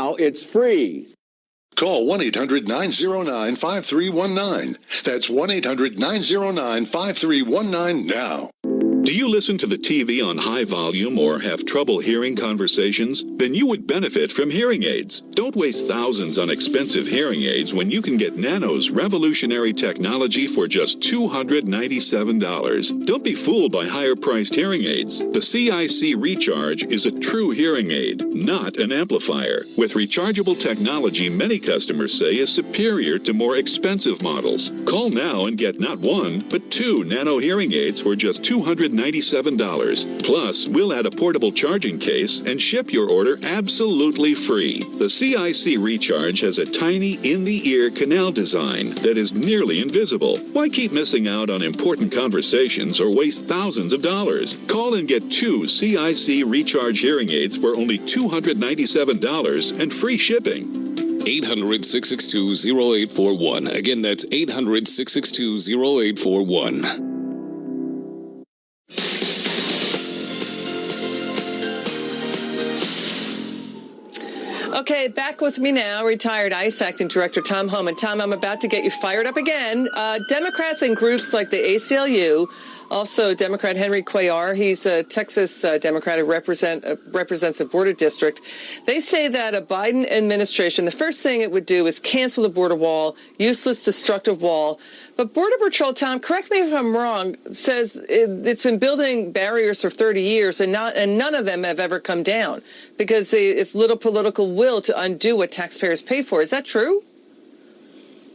now it's free. Call 1-800-909-5319. That's 1-800-909-5319 now. Do you listen to the TV on high volume or have trouble hearing conversations? Then you would benefit from hearing aids. Don't waste thousands on expensive hearing aids when you can get Nano's revolutionary technology for just $297. Don't be fooled by higher-priced hearing aids. The CIC Recharge is a true hearing aid, not an amplifier. With rechargeable technology many customers say is superior to more expensive models. Call now and get not one, but 2 Nano hearing aids for just $297. Plus, we'll add a portable charging case and ship your order absolutely free. The CIC Recharge has a tiny in-the-ear canal design that is nearly invisible. Why keep missing out on important conversations or waste thousands of dollars? Call and get 2 CIC Recharge hearing aids for only $297 and free shipping. 800-662-0841. Again, that's 800-662-0841. Okay, back with me now, retired ICE Acting Director Tom Homan. Tom, I'm about to get you fired up again. Democrats and groups like the ACLU, also Democrat Henry Cuellar, he's a Texas Democrat who represents a border district. They say that a Biden administration, the first thing it would do is cancel the border wall, useless, destructive wall. But Border Patrol, Tom, correct me if I'm wrong, says it's been building barriers for 30 years and none of them have ever come down because it's little political will to undo what taxpayers pay for. Is that true?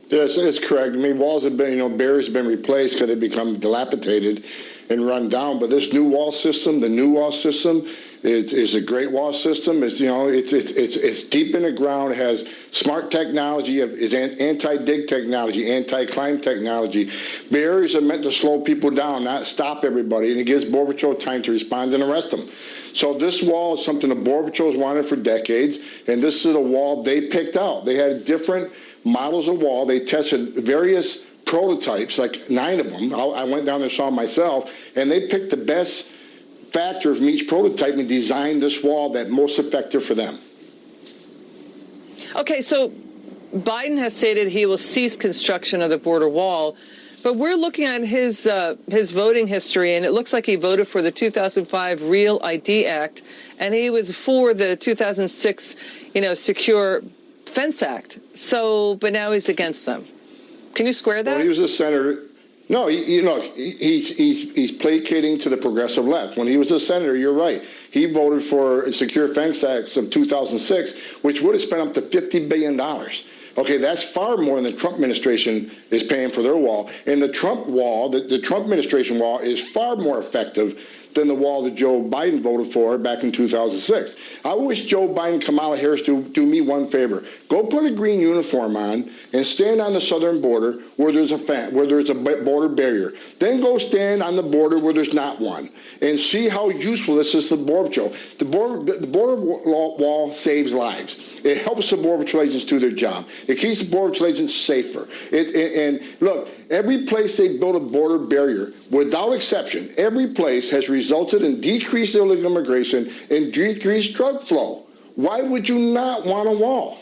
Yes, it's correct. I mean, walls have been, barriers have been replaced because they become dilapidated and run down. But this new wall system, the new wall system, is a great wall system. It's it's deep in the ground. It has smart technology. Is anti-dig technology, anti-climb technology. Barriers are meant to slow people down, not stop everybody, and it gives Border Patrol time to respond and arrest them. So this wall is something the Border Patrol's wanted for decades, and this is a wall they picked out. They had different models of wall. They tested various prototypes, like 9 of them. I went down there and saw them myself, and they picked the best factor from each prototype and designed this wall that most effective for them. Okay, so Biden has stated he will cease construction of the border wall, but we're looking at his voting history, and it looks like he voted for the 2005 Real ID Act, and he was for the 2006, Secure Fence Act. So, but now he's against them. Can you square that? Well, he was a senator. No, he's placating to the progressive left. When he was a senator, you're right. He voted for a Secure Fence Act of 2006, which would have spent up to $50 billion. Okay, that's far more than the Trump administration is paying for their wall. And the Trump wall, the Trump administration wall, is far more effective than the wall that Joe Biden voted for back in 2006. I wish Joe Biden and Kamala Harris do me one favor. Go put a green uniform on and stand on the southern border where there's a border barrier. Then go stand on the border where there's not one and see how useful this is to the Border Patrol. The border wall saves lives. It helps the Border Patrol agents do their job. It keeps the Border Patrol agents safer. And look, every place they built a border barrier, without exception, every place has resulted in decreased illegal immigration and decreased drug flow. Why would you not want a wall?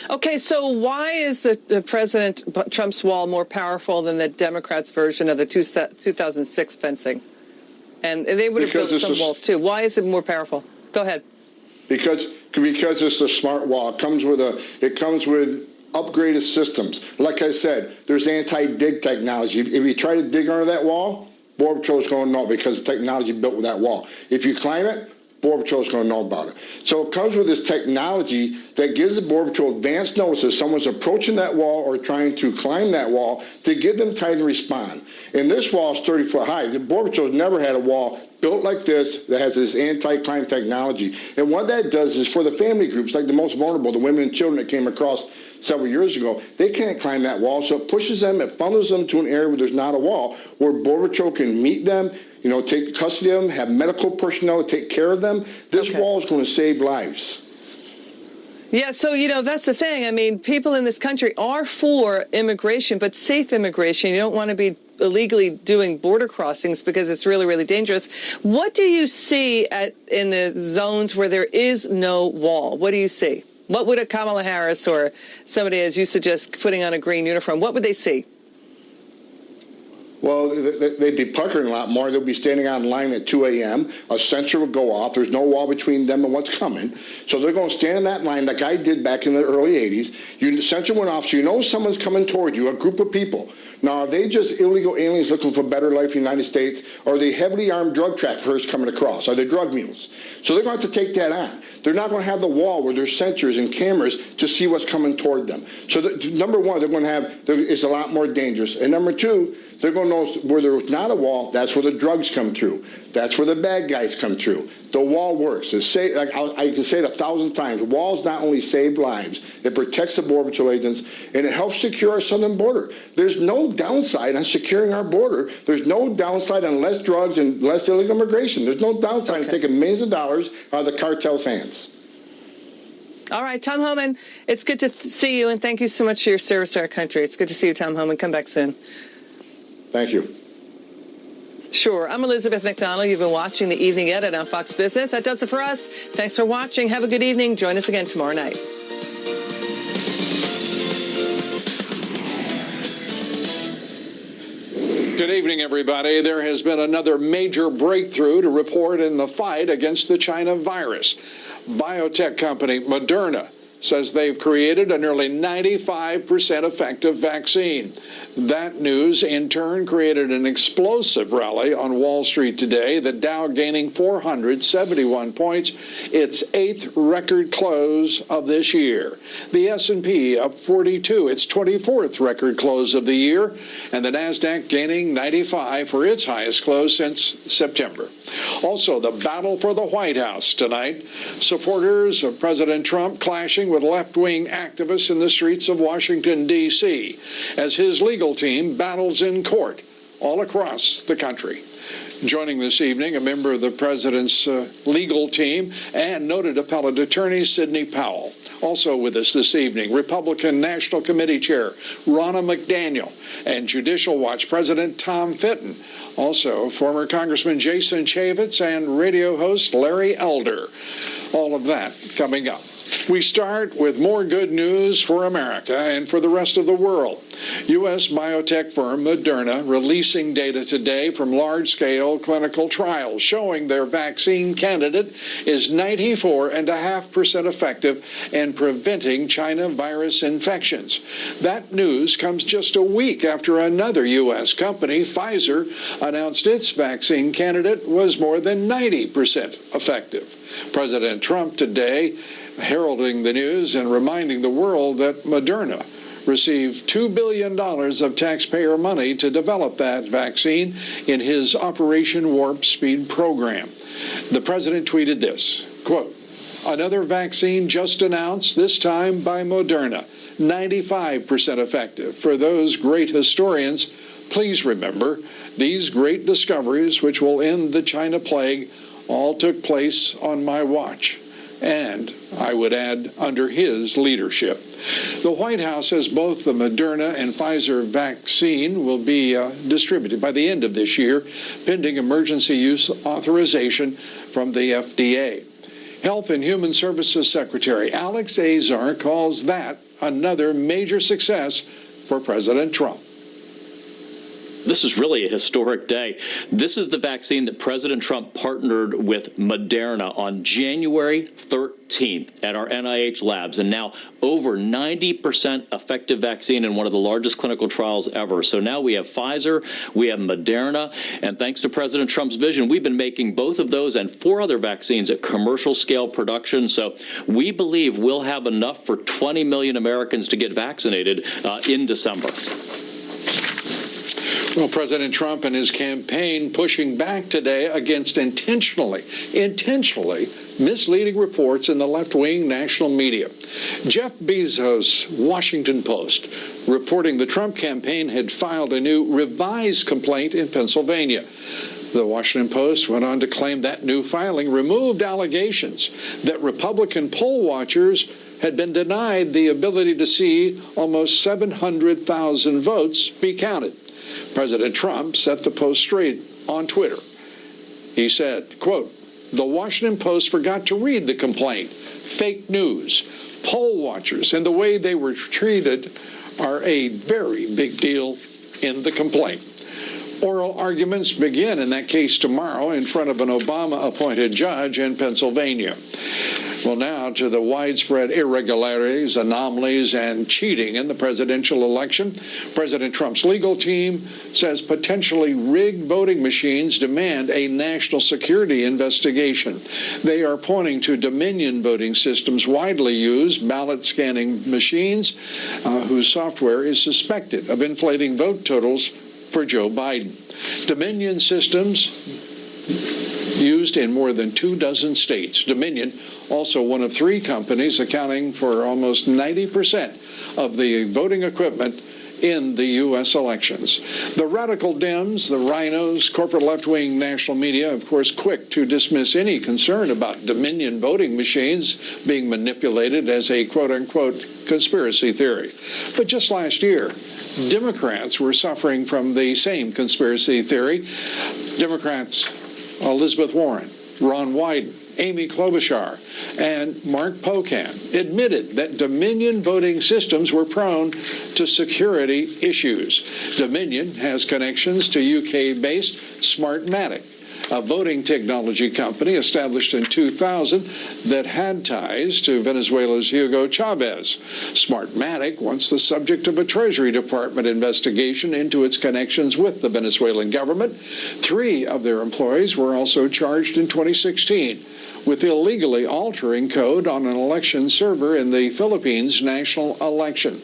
Okay, so why is the President Trump's wall more powerful than the Democrats' version of the 2006 fencing? And they would have built some walls too. Why is it more powerful? Go ahead. Because it's a smart wall. It comes with upgraded systems. Like I said, there's anti-dig technology. If you try to dig under that wall, Border Patrol is going to know because the technology built with that wall. If you climb it, Border Patrol is going to know about it. So it comes with this technology that gives the Border Patrol advance notice if someone's approaching that wall or trying to climb that wall to give them time to respond. And this wall is 30 foot high. The Border Patrol has never had a wall built like this that has this anti-climb technology. And what that does is for the family groups, like the most vulnerable, the women and children that came across several years ago, they can't climb that wall. So it pushes them, it funnels them to an area where there's not a wall, where Border Patrol can meet them, take custody of them, have medical personnel to take care of them. This wall is going to save lives. Yeah, so, that's the thing. I mean, people in this country are for immigration, but safe immigration. You don't want to be illegally doing border crossings because it's really, really dangerous. What do you see in the zones where there is no wall? What do you see? What would a Kamala Harris or somebody, as you suggest, putting on a green uniform, what would they see? Well, they'd be puckering a lot more. They'll be standing on line at 2 a.m. A sensor will go off. There's no wall between them and what's coming. So they're going to stand in that line like I did back in the early 80s. The sensor went off, so you know someone's coming toward you, a group of people. Now, are they just illegal aliens looking for better life in the United States? Or are they heavily armed drug traffickers coming across? Are they drug mules? So they're going to have to take that on. They're not going to have the wall where there's sensors and cameras to see what's coming toward them. So number one, they're going to have, it's a lot more dangerous. And number two, they're going to know where there's not a wall, that's where the drugs come through. That's where the bad guys come through. The wall works. I can say it 1,000 times. Walls not only save lives, it protects the Border Patrol agents, and it helps secure our southern border. There's no downside on securing our border. There's no downside on less drugs and less illegal immigration. There's no downside in taking millions of dollars out of the cartel's hands. All right, Tom Homan, it's good to see you, and thank you so much for your service to our country. It's good to see you, Tom Homan. Come back soon. Thank you. Sure. I'm Elizabeth McDonald. You've been watching The Evening Edit on Fox Business. That does it for us. Thanks for watching. Have a good evening. Join us again tomorrow night. Good evening, everybody. There has been another major breakthrough to report in the fight against the China virus. Biotech company Moderna says they've created a nearly 95% effective vaccine. That news, in turn, created an explosive rally on Wall Street today, the Dow gaining 471 points, its 8th record close of this year. The S&P up 42, its 24th record close of the year, and the Nasdaq gaining 95 for its highest close since September. Also, the battle for the White House tonight. Supporters of President Trump clashing with left-wing activists in the streets of Washington, D.C., as his legal team battles in court all across the country. Joining this evening, a member of the president's legal team and noted appellate attorney Sidney Powell. Also with us this evening, Republican National Committee Chair Ronna McDaniel and Judicial Watch President Tom Fitton. Also, former Congressman Jason Chaffetz and radio host Larry Elder. All of that coming up. We start with more good news for America and for the rest of the world. U.S. biotech firm Moderna releasing data today from large-scale clinical trials showing their vaccine candidate is 94.5% effective in preventing China virus infections. That news comes just a week after another U.S. company, Pfizer, announced its vaccine candidate was more than 90% effective. President Trump today heralding the news and reminding the world that Moderna received $2 billion of taxpayer money to develop that vaccine in his Operation Warp Speed program. The president tweeted this, quote, "Another vaccine just announced, this time by Moderna, 95% effective. For those great historians, please remember, these great discoveries which will end the China plague all took place on my watch. And, I would add, under his leadership." The White House says both the Moderna and Pfizer vaccine will be distributed by the end of this year, pending emergency use authorization from the FDA. Health and Human Services Secretary Alex Azar calls that another major success for President Trump. This is really a historic day. This is the vaccine that President Trump partnered with Moderna on January 13th at our NIH labs, and now over 90% effective vaccine in one of the largest clinical trials ever. So now we have Pfizer, we have Moderna, and thanks to President Trump's vision, we've been making both of those and 4 other vaccines at commercial scale production. So we believe we'll have enough for 20 million Americans to get vaccinated in December. Well, President Trump and his campaign pushing back today against intentionally misleading reports in the left-wing national media. Jeff Bezos' Washington Post reporting the Trump campaign had filed a new revised complaint in Pennsylvania. The Washington Post went on to claim that new filing removed allegations that Republican poll watchers had been denied the ability to see almost 700,000 votes be counted. President Trump set the post straight on Twitter. He said, quote, "The Washington Post forgot to read the complaint. Fake news. Poll watchers and the way they were treated are a very big deal in the complaint." Oral arguments begin in that case tomorrow in front of an Obama-appointed judge in Pennsylvania. Well, now to the widespread irregularities, anomalies, and cheating in the presidential election. President Trump's legal team says potentially rigged voting machines demand a national security investigation. They are pointing to Dominion voting systems widely used ballot scanning machines whose software is suspected of inflating vote totals for Joe Biden. Dominion systems used in more than 24 states. Dominion, also one of 3 companies accounting for almost 90% of the voting equipment in the U.S. elections. The radical Dems, the rhinos, corporate left-wing national media, of course, quick to dismiss any concern about Dominion voting machines being manipulated as a quote-unquote conspiracy theory. But just last year, Democrats were suffering from the same conspiracy theory. Democrats Elizabeth Warren, Ron Wyden, Amy Klobuchar, and Mark Pocan admitted that Dominion voting systems were prone to security issues. Dominion has connections to UK-based Smartmatic, a voting technology company established in 2000 that had ties to Venezuela's Hugo Chavez. Smartmatic, once the subject of a Treasury Department investigation into its connections with the Venezuelan government. 3 of their employees were also charged in 2016 with illegally altering code on an election server in the Philippines national election.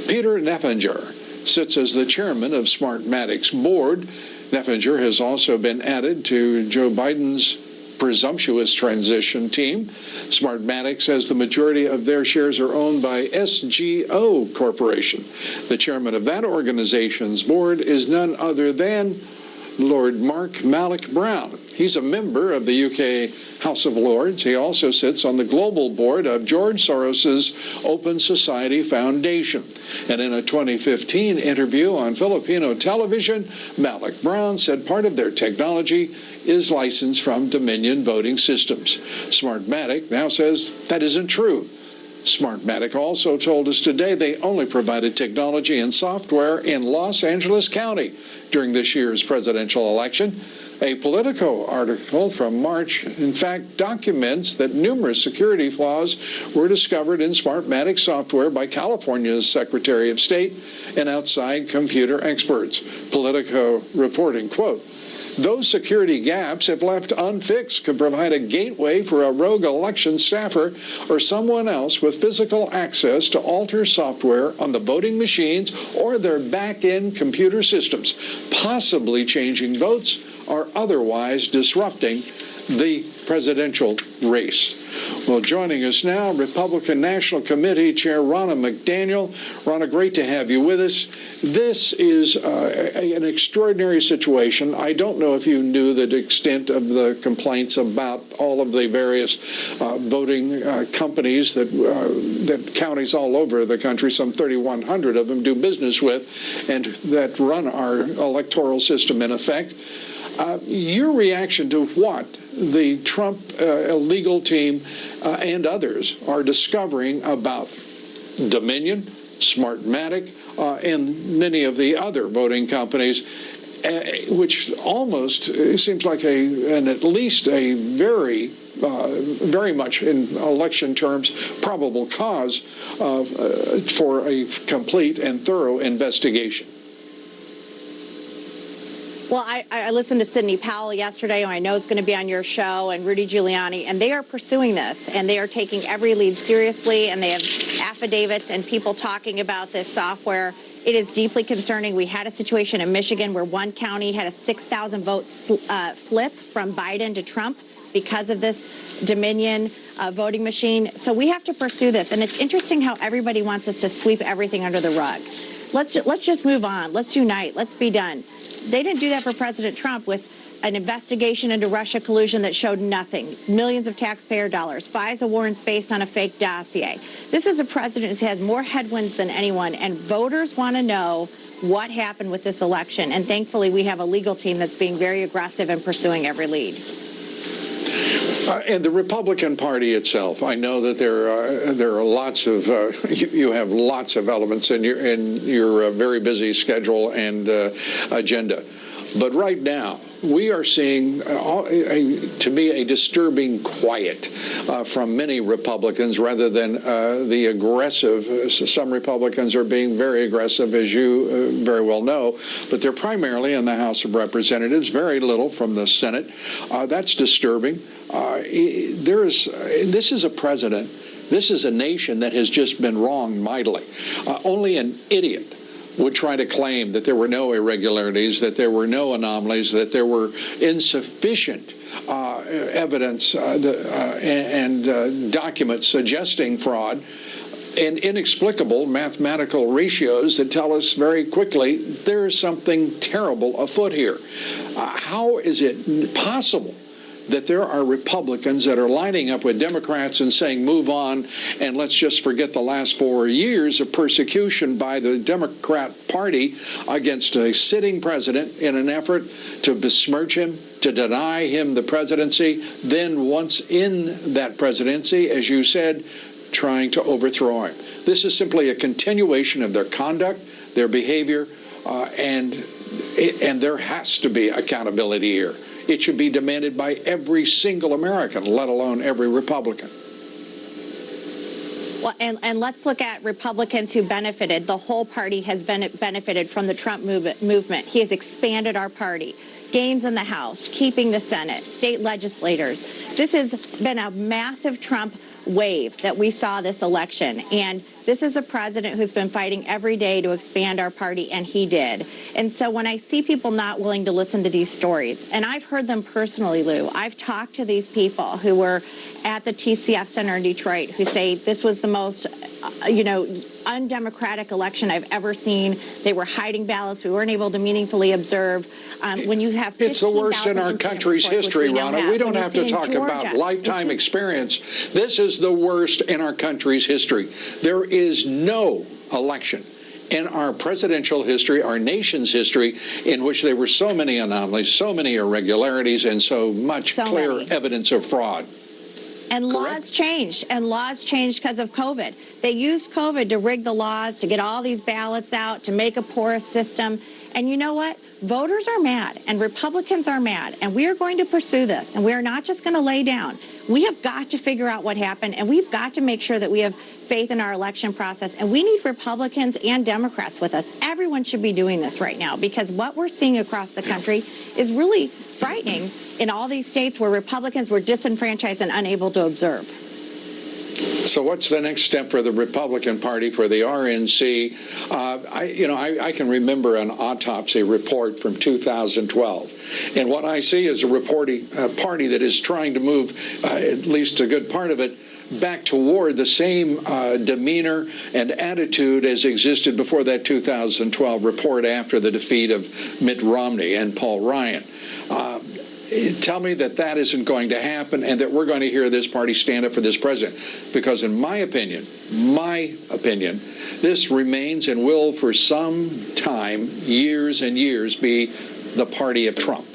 Peter Neffinger sits as the chairman of Smartmatic's board. Neffinger has also been added to Joe Biden's presumptuous transition team. Smartmatic says the majority of their shares are owned by SGO Corporation. The chairman of that organization's board is none other than Lord Mark Malloch Brown. He's a member of the UK House of Lords. He also sits on the global board of George Soros's Open Society Foundation. And in a 2015 interview on Filipino television, Malloch Brown said part of their technology is licensed from Dominion voting systems. Smartmatic now says that isn't true. Smartmatic also told us today they only provided technology and software in Los Angeles County during this year's presidential election. A Politico article from March, in fact, documents that numerous security flaws were discovered in Smartmatic software by California's Secretary of State and outside computer experts. Politico reporting, quote, "Those security gaps, if left unfixed, could provide a gateway for a rogue election staffer or someone else with physical access to alter software on the voting machines or their back-end computer systems, possibly changing votes or otherwise disrupting the presidential race." Well, joining us now, Republican National Committee Chair Ronna McDaniel. Ronna, great to have you with us. This is an extraordinary situation. I don't know if you knew the extent of the complaints about all of the various voting companies that counties all over the country, some 3,100 of them, do business with, and that run our electoral system in effect. Your reaction to what the Trump legal team and others are discovering about Dominion, Smartmatic, and many of the other voting companies, which almost seems like at least a very much in election terms probable cause for a complete and thorough investigation. Well, I listened to Sidney Powell yesterday, who I know is going to be on your show, and Rudy Giuliani, and they are pursuing this, and they are taking every lead seriously, and they have affidavits and people talking about this software. It is deeply concerning. We had a situation in Michigan where one county had a 6,000 vote flip from Biden to Trump because of this Dominion voting machine. So we have to pursue this, and it's interesting how everybody wants us to sweep everything under the rug. Let's just move on. Let's unite. Let's be done. They didn't do that for President Trump with an investigation into Russia collusion that showed nothing. Millions of taxpayer dollars. FISA warrants based on a fake dossier. This is a president who has more headwinds than anyone, and voters want to know what happened with this election. And thankfully, we have a legal team that's being very aggressive in pursuing every lead. And the Republican Party itself, I know that there are lots of you have lots of elements in your very busy schedule and agenda, but right now we are seeing, to me, a disturbing quiet from many Republicans rather than the aggressive. Some Republicans are being very aggressive, as you very well know, but they're primarily in the House of Representatives, very little from the Senate. That's disturbing. This is a president, this is a nation that has just been wronged mightily. Only an idiot would try to claim that there were no irregularities, that there were no anomalies, that there were insufficient evidence and documents suggesting fraud, and inexplicable mathematical ratios that tell us very quickly there is something terrible afoot here. How is it possible that there are Republicans that are lining up with Democrats and saying, move on, and let's just forget the last 4 years of persecution by the Democrat Party against a sitting president in an effort to besmirch him, to deny him the presidency, then once in that presidency, as you said, trying to overthrow him. This is simply a continuation of their conduct, their behavior, and there has to be accountability here. It should be demanded by every single American, let alone every Republican. Well, and let's look at Republicans who benefited. The whole party has benefited from the Trump movement. He has expanded our party. Gains in the House, keeping the Senate, state legislators. This has been a massive Trump wave that we saw this election. And this is a president who's been fighting every day to expand our party, and he did. And so when I see people not willing to listen to these stories, and I've heard them personally, Lou, I've talked to these people who were at the TCF Center in Detroit who say this was the most, undemocratic election I've ever seen. They were hiding ballots. We weren't able to meaningfully observe. When you have it's the worst in our country's history, Ronna. We don't have to talk about lifetime experience. This is the worst in our country's history. There is no election in our presidential history, our nation's history, in which there were so many anomalies, so many irregularities, and so much clear evidence of fraud. And laws changed, because of COVID. They used COVID to rig the laws, to get all these ballots out, to make a porous system. And you know what? Voters are mad, and Republicans are mad, and we are going to pursue this, and we are not just going to lay down. We have got to figure out what happened, and we've got to make sure that we have faith in our election process, and we need Republicans and Democrats with us. Everyone should be doing this right now, because what we're seeing across the country is really frightening in all these states where Republicans were disenfranchised and unable to observe. So what's the next step for the Republican Party, for the RNC? I can remember an autopsy report from 2012. And what I see is a party that is trying to move, at least a good part of it, back toward the same demeanor and attitude as existed before that 2012 report after the defeat of Mitt Romney and Paul Ryan. Tell me that that isn't going to happen and that we're going to hear this party stand up for this president. Because in my opinion, this remains and will for some time, years and years, be the party of Trump.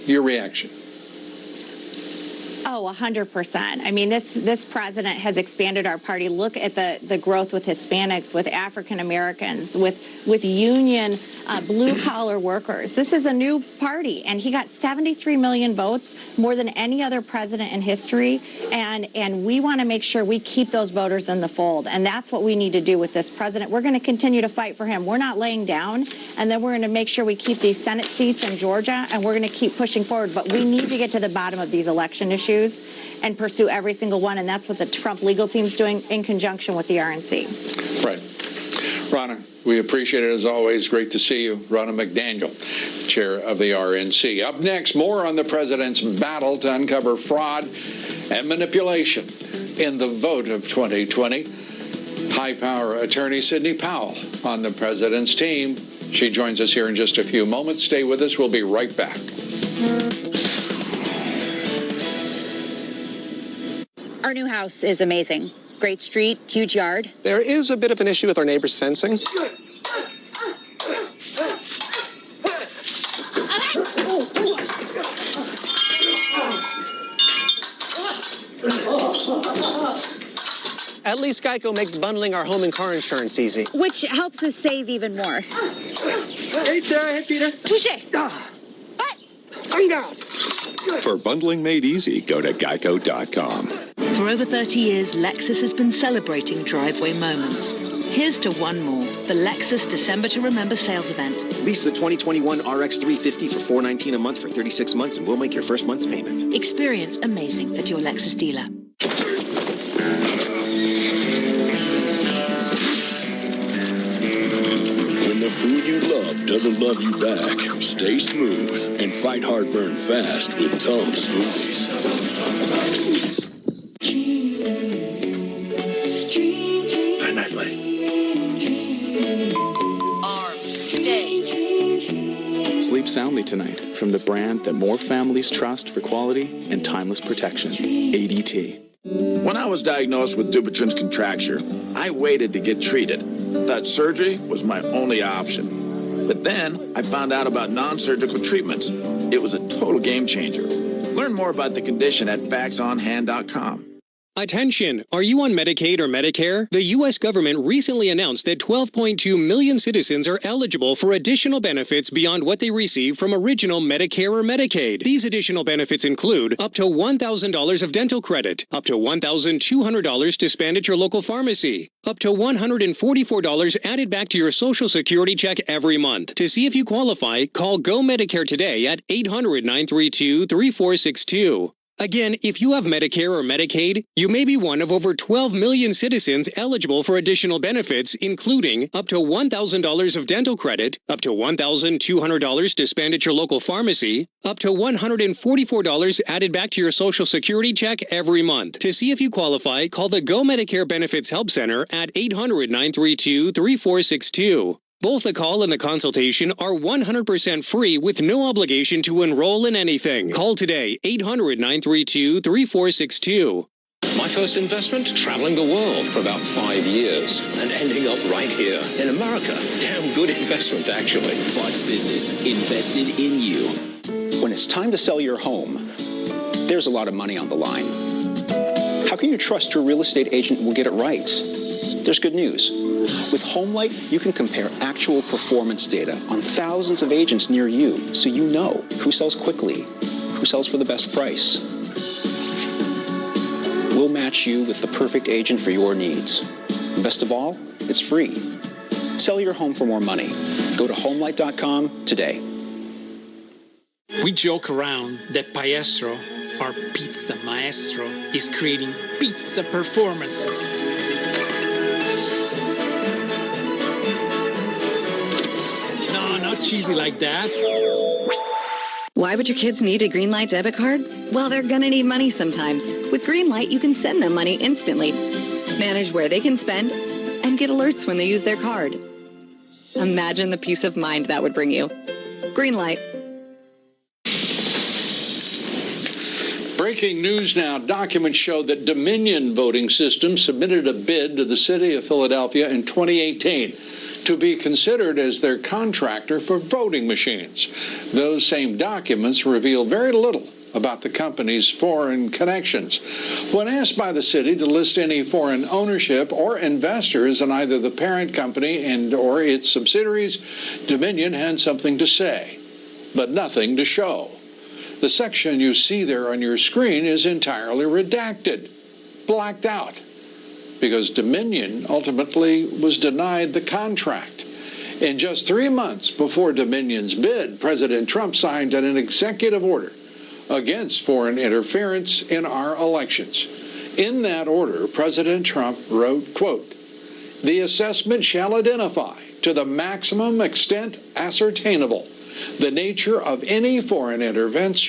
Your reaction? Oh, 100%. I mean, this president has expanded our party. Look at the growth with Hispanics, with African Americans, with union blue-collar workers. This is a new party, and he got 73 million votes, more than any other president in history, and we want to make sure we keep those voters in the fold, and that's what we need to do with this president. We're going to continue to fight for him. We're not laying down, and then we're going to make sure we keep these Senate seats in Georgia, and we're going to keep pushing forward, but we need to get to the bottom of these election issues and pursue every single one, and that's what the Trump legal team's doing in conjunction with the RNC. Right. Ronna, we appreciate it as always. Great to see you. Ronna McDaniel, chair of the RNC. Up next, more on the president's battle to uncover fraud and manipulation in the vote of 2020. High-power attorney Sidney Powell on the president's team. She joins us here in just a few moments. Stay with us. We'll be right back. Our new house is amazing. Great street, huge yard. There is a bit of an issue with our neighbor's fencing. At least Geico makes bundling our home and car insurance easy. Which helps us save even more. Hey, Sarah. Hey, Peter. Touché. What? I'm out. For bundling made easy, go to geico.com. For over 30 years, Lexus has been celebrating driveway moments. Here's to one more, the Lexus December to Remember sales event. Lease the 2021 RX 350 for $419 a month for 36 months, and we'll make your first month's payment. Experience amazing at your Lexus dealer. When the food you love doesn't love you back, stay smooth and fight heartburn fast with Tums smoothies. Night-night, buddy. Sleep soundly tonight from the brand that more families trust for quality and timeless protection, ADT. When I was diagnosed with Dupuytren's contracture, I waited to get treated. Thought surgery was my only option. But then I found out about non-surgical treatments. It was a total game changer. Learn more about the condition at bagsonhand.com. Attention! Are you on Medicaid or Medicare? The U.S. government recently announced that 12.2 million citizens are eligible for additional benefits beyond what they receive from original Medicare or Medicaid. These additional benefits include up to $1,000 of dental credit, up to $1,200 to spend at your local pharmacy, up to $144 added back to your Social Security check every month. To see if you qualify, call Go Medicare today at 800-932-3462. Again, if you have Medicare or Medicaid, you may be one of over 12 million citizens eligible for additional benefits, including up to $1,000 of dental credit, up to $1,200 to spend at your local pharmacy, up to $144 added back to your Social Security check every month. To see if you qualify, call the Go Medicare Benefits Help Center at 800-932-3462. Both the call and the consultation are 100% free with no obligation to enroll in anything. Call today, 800-932-3462. My first investment, traveling the world for about 5 years and ending up right here in America. Damn good investment, actually. Fox Business, invested in you. When it's time to sell your home, there's a lot of money on the line. How can you trust your real estate agent will get it right? There's good news. With HomeLight, you can compare actual performance data on thousands of agents near you, so you know who sells quickly, who sells for the best price. We'll match you with the perfect agent for your needs. And best of all, it's free. Sell your home for more money. Go to HomeLight.com today. We joke around that Paestro, our pizza maestro, is creating pizza performances. Not cheesy like that. Why would your kids need a Greenlight debit card? Well, they're gonna need money sometimes. With Greenlight, you can send them money instantly, manage where they can spend, and get alerts when they use their card. Imagine the peace of mind that would bring you. Greenlight. Breaking news now. Documents show that Dominion Voting Systems submitted a bid to the city of Philadelphia in 2018 to be considered as their contractor for voting machines. Those same documents reveal very little about the company's foreign connections. When asked by the city to list any foreign ownership or investors in either the parent company and or its subsidiaries, Dominion had something to say, but nothing to show. The section you see there on your screen is entirely redacted, blacked out, because Dominion ultimately was denied the contract. In just 3 months before Dominion's bid, President Trump signed an executive order against foreign interference in our elections. In that order, President Trump wrote, quote, "The assessment shall identify to the maximum extent ascertainable the nature of any foreign interference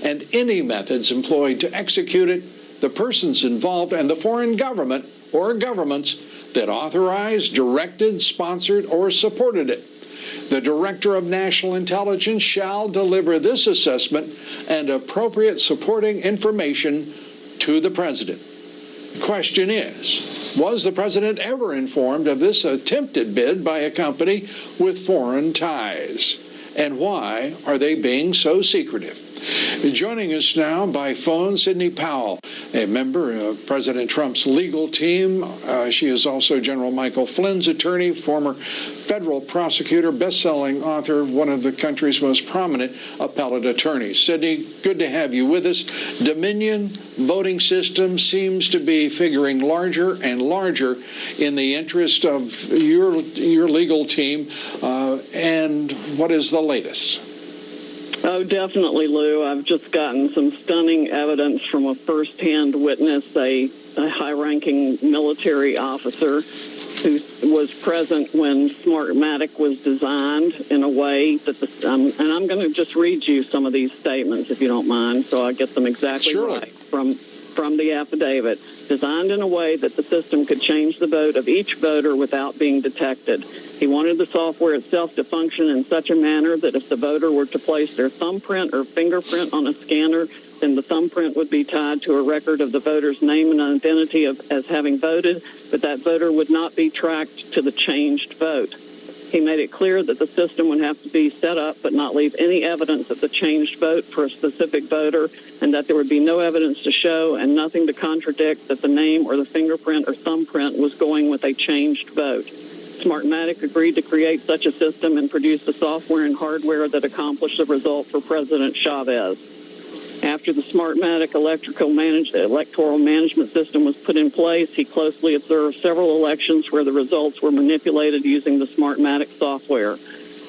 and any methods employed to execute it, the persons involved, and the foreign government or governments that authorized, directed, sponsored, or supported it. The Director of National Intelligence shall deliver this assessment and appropriate supporting information to the President." Question is, was the President ever informed of this attempted bid by a company with foreign ties? And why are they being so secretive? Joining us now by phone, Sidney Powell, a member of President Trump's legal team. She is also General Michael Flynn's attorney, former federal prosecutor, best-selling author, one of the country's most prominent appellate attorneys. Sidney, good to have you with us. Dominion voting system seems to be figuring larger and larger in the interest of your legal team. And what is the latest? Oh, definitely, Lou. I've just gotten some stunning evidence from a first-hand witness, a high-ranking military officer who was present when Smartmatic was designed in a way that and I'm going to just read you some of these statements, if you don't mind, so I get them exactly right from the affidavit. Designed in a way that the system could change the vote of each voter without being detected. He wanted the software itself to function in such a manner that if the voter were to place their thumbprint or fingerprint on a scanner, then the thumbprint would be tied to a record of the voter's name and identity as having voted, but that voter would not be tracked to the changed vote. He made it clear that the system would have to be set up but not leave any evidence of the changed vote for a specific voter, and that there would be no evidence to show and nothing to contradict that the name or the fingerprint or thumbprint was going with a changed vote. Smartmatic agreed to create such a system and produce the software and hardware that accomplished the result for President Chavez. After the Smartmatic electoral management system was put in place, he closely observed several elections where the results were manipulated using the Smartmatic software.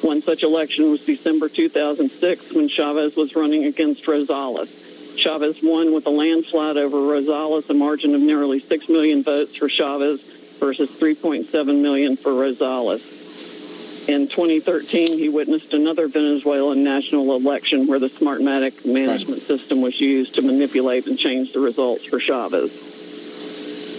One such election was December 2006 when Chavez was running against Rosales. Chavez won with a landslide over Rosales, a margin of nearly 6 million votes for Chavez versus 3.7 million for Rosales. In 2013, he witnessed another Venezuelan national election where the Smartmatic management system was used to manipulate and change the results for Chavez.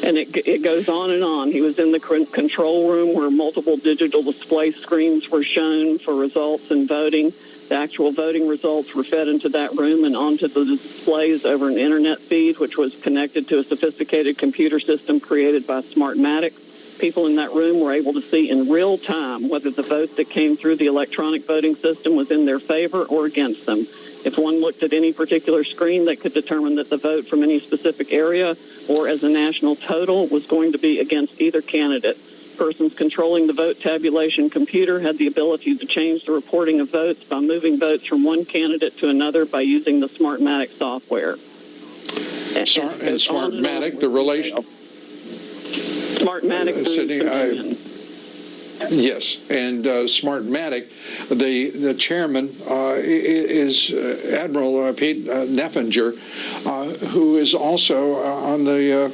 And it goes on and on. He was in the control room where multiple digital display screens were shown for results and voting. The actual voting results were fed into that room and onto the displays over an internet feed, which was connected to a sophisticated computer system created by Smartmatic. People in that room were able to see in real time whether the vote that came through the electronic voting system was in their favor or against them. If one looked at any particular screen, they could determine that the vote from any specific area or as a national total was going to be against either candidate. Persons controlling the vote tabulation computer had the ability to change the reporting of votes by moving votes from one candidate to another by using the Smartmatic software. And Smartmatic, the relation... Smartmatic. Sidney, yes, and Smartmatic, the chairman is Admiral Pete Neffinger, who is also on the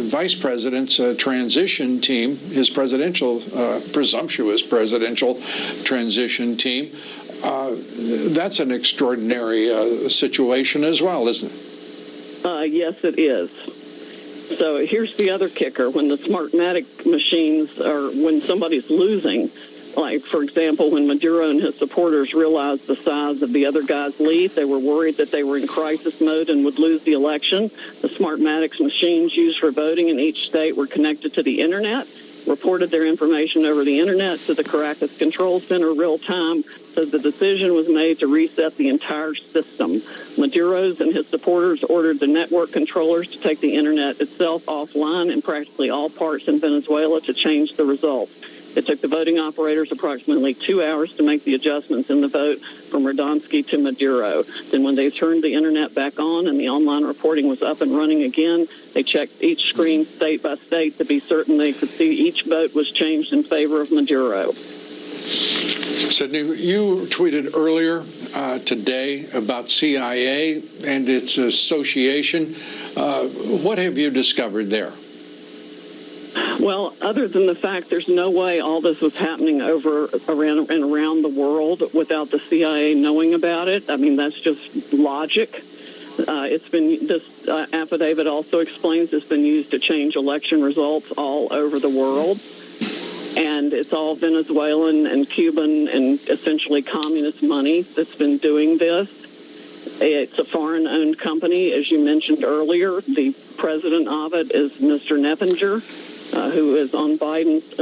vice president's transition team, his presumptuous presidential transition team. That's an extraordinary situation as well, isn't it? Yes, it is. So here's the other kicker. When the Smartmatic machines when somebody's losing, like, for example, when Maduro and his supporters realized the size of the other guy's lead, they were worried that they were in crisis mode and would lose the election. The Smartmatic machines used for voting in each state were connected to the Internet, reported their information over the Internet to the Caracas Control Center real time, so the decision was made to reset the entire system. Maduro's and his supporters ordered the network controllers to take the Internet itself offline in practically all parts in Venezuela to change the results. It took the voting operators approximately 2 hours to make the adjustments in the vote from Radonsky to Maduro. Then when they turned the Internet back on and the online reporting was up and running again, they checked each screen state by state to be certain they could see each vote was changed in favor of Maduro. Sidney, you tweeted earlier today about CIA and its association. What have you discovered there? Well, other than the fact there's no way all this was happening around the world without the CIA knowing about it. I mean, that's just logic. This affidavit also explains it's been used to change election results all over the world. And it's all Venezuelan and Cuban and essentially communist money that's been doing this. It's a foreign-owned company, as you mentioned earlier. The president of it is Mr. Neffinger, who is on Biden's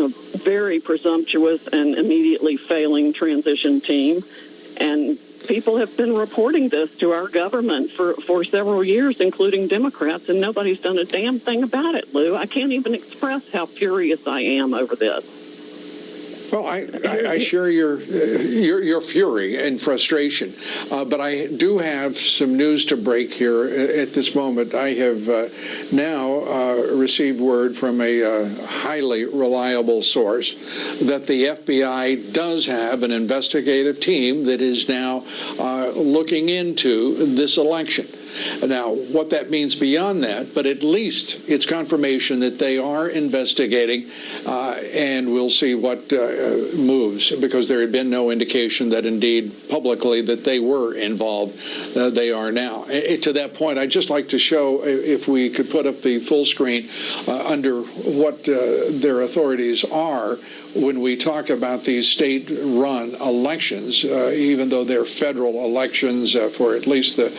very presumptuous and immediately failing transition team. And people have been reporting this to our government for several years, including Democrats, and nobody's done a damn thing about it, Lou. I can't even express how furious I am over this. Well, I share your fury and frustration, but I do have some news to break here at this moment. I have now received word from a highly reliable source that the FBI does have an investigative team that is now looking into this election. Now, what that means beyond that, but at least it's confirmation that they are investigating, and we'll see what moves, because there had been no indication that indeed publicly that they were involved. They are now. To that point, I'd just like to show, if we could put up the full screen, under what their authorities are when we talk about these state-run elections, even though they're federal elections for at least a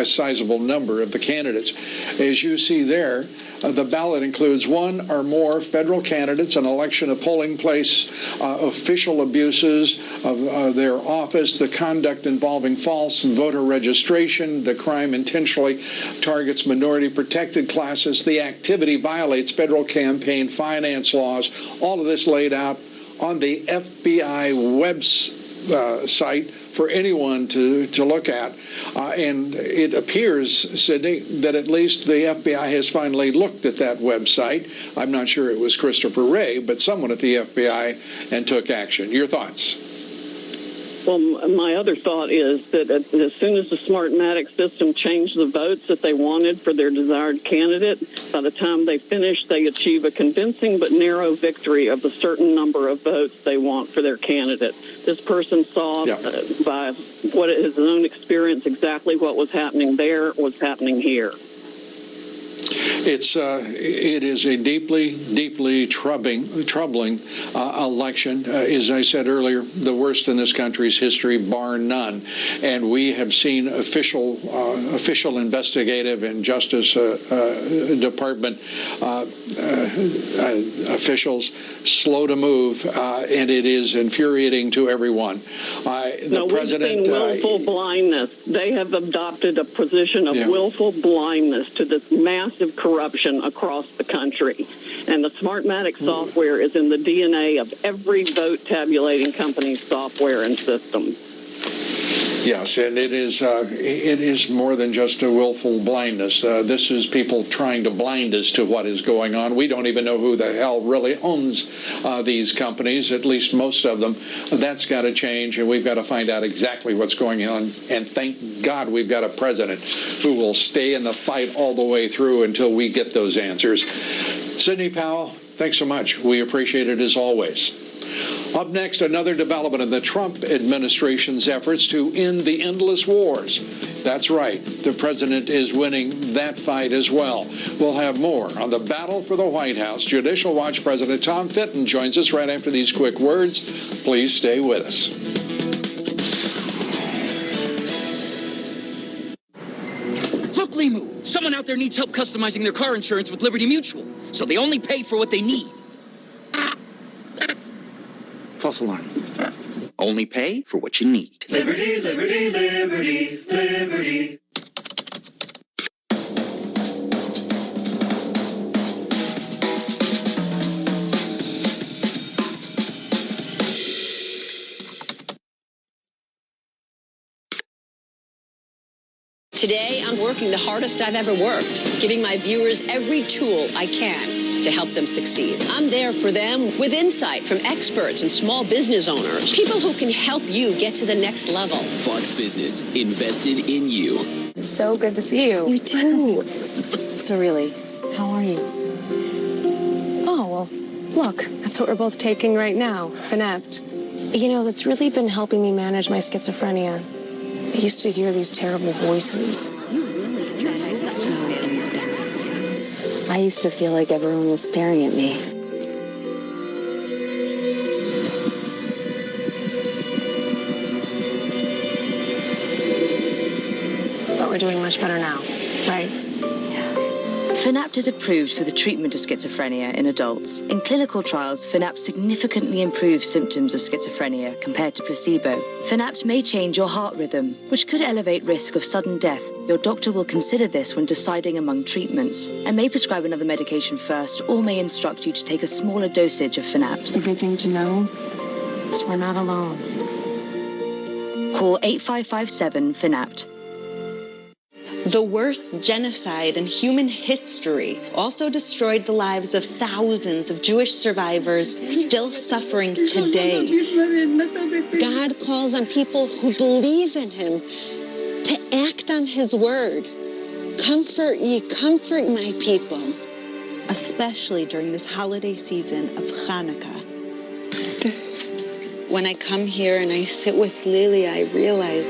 sizable number of the candidates. As you see there, the ballot includes one or more federal candidates, an election, a polling place, official abuses of their office, the conduct involving false voter registration, the crime intentionally targets minority protected classes, the activity violates federal campaign finance laws. All of this laid out on the FBI website for anyone to look at. And it appears, Sydney, that at least the FBI has finally looked at that website. I'm not sure it was Christopher Wray, but someone at the FBI, and took action. Your thoughts? Well, my other thought is that as soon as the Smartmatic system changed the votes that they wanted for their desired candidate, by the time they finish, they achieve a convincing but narrow victory of the certain number of votes they want for their candidate. This person saw by what his own experience exactly what was happening there was happening here. It is a deeply troubling election. As I said earlier, the worst in this country's history, bar none. And we have seen official investigative and Justice Department officials slow to move, and it is infuriating to everyone. The president, we've seen willful blindness. They have adopted a position of willful blindness to this massive corruption across the country. And the Smartmatic software is in the DNA of every vote tabulating company's software and system. Yes, and it is more than just a willful blindness. This is people trying to blind us to what is going on. We don't even know who the hell really owns these companies, at least most of them. That's got to change, and we've got to find out exactly what's going on. And thank God we've got a president who will stay in the fight all the way through until we get those answers. Sidney Powell, thanks so much. We appreciate it as always. Up next, another development in the Trump administration's efforts to end the endless wars. That's right, the president is winning that fight as well. We'll have more on the battle for the White House. Judicial Watch President Tom Fitton joins us right after these quick words. Please stay with us. Look, Limu, someone out there needs help customizing their car insurance with Liberty Mutual, so they only pay for what they need. False alarm. Only pay for what you need. Liberty, liberty, liberty, liberty. Today, I'm working the hardest I've ever worked, giving my viewers every tool I can to help them succeed. I'm there for them with insight from experts and small business owners, people who can help you get to the next level. Fox Business, invested in you. It's so good to see you. You too. So really, how are you? Oh, well, look, that's what we're both taking right now, Fanapt. You know, that's really been helping me manage my schizophrenia. I used to hear these terrible voices. I used to feel like everyone was staring at me. But we're doing much better now, right? Yeah. Fanapt is approved for the treatment of schizophrenia in adults. In clinical trials, Fanapt significantly improves symptoms of schizophrenia compared to placebo. Fanapt may change your heart rhythm, which could elevate risk of sudden death. Your doctor will consider this when deciding among treatments and may prescribe another medication first or may instruct you to take a smaller dosage of Fanapt. The good thing to know is we're not alone. Call 8557-FANAPT. The worst genocide in human history also destroyed the lives of thousands of Jewish survivors still suffering today. God calls on people who believe in him to act on his word. Comfort my people. Especially during this holiday season of Hanukkah. When I come here and I sit with Lily, I realize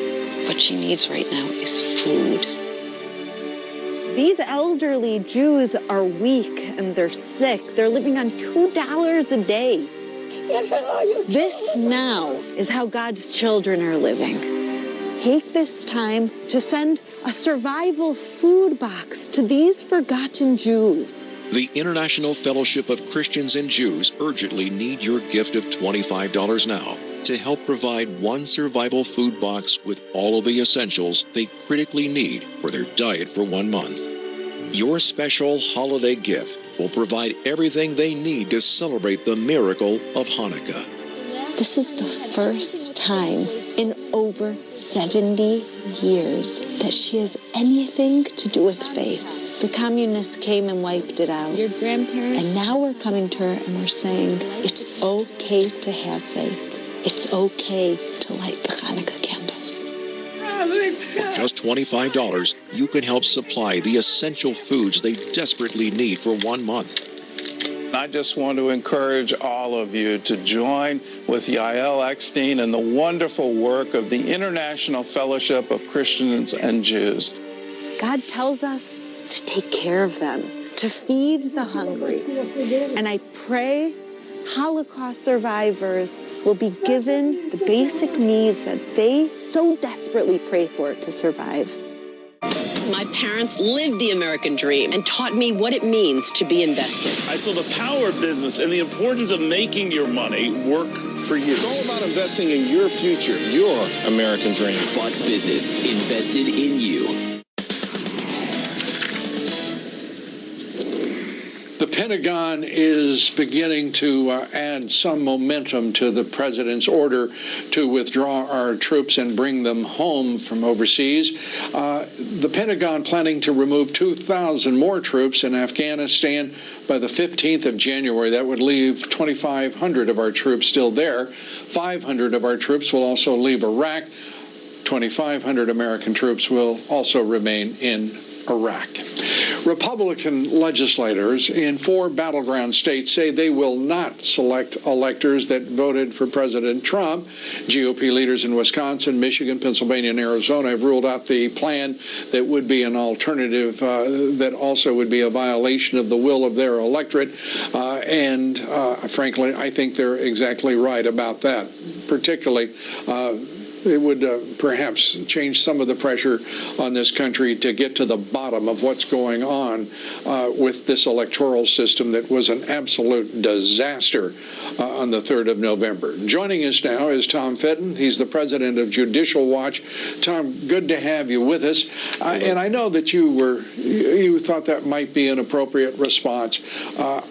what she needs right now is food. These elderly Jews are weak and they're sick. They're living on $2 a day. This now is how God's children are living. Take this time to send a survival food box to these forgotten Jews. The International Fellowship of Christians and Jews urgently need your gift of $25 now to help provide one survival food box with all of the essentials they critically need for their diet for 1 month. Your special holiday gift will provide everything they need to celebrate the miracle of Hanukkah. This is the first time in over 70 years that she has anything to do with faith. The communists came and wiped it out. Your grandparents? And now we're coming to her and we're saying, it's okay to have faith. It's okay to light the Hanukkah candles. For just $25, you can help supply the essential foods they desperately need for 1 month. I just want to encourage all of you to join with Yael Eckstein in the wonderful work of the International Fellowship of Christians and Jews. God tells us to take care of them, to feed the hungry. And I pray Holocaust survivors will be given the basic needs that they so desperately pray for to survive. My parents lived the American dream and taught me what it means to be invested. I saw the power of business and the importance of making your money work for you. It's all about investing in your future, your American dream. Fox Business, invested in you. The Pentagon is beginning to add some momentum to the president's order to withdraw our troops and bring them home from overseas. The Pentagon planning to remove 2,000 more troops in Afghanistan by the 15th of January. That would leave 2,500 of our troops still there. 500 of our troops will also leave Iraq. 2,500 American troops will also remain in Iraq. Republican legislators in 4 battleground states say they will not select electors that voted for President Trump. GOP leaders in Wisconsin, Michigan, Pennsylvania, and Arizona have ruled out the plan that would be an alternative that also would be a violation of the will of their electorate. Frankly, I think they're exactly right about that. Particularly, it would perhaps change some of the pressure on this country to get to the bottom of what's going on with this electoral system that was an absolute disaster on the 3rd of November. Joining us now is Tom Fitton. He's the president of Judicial Watch. Tom, good to have you with us. And I know that you thought that might be an appropriate response.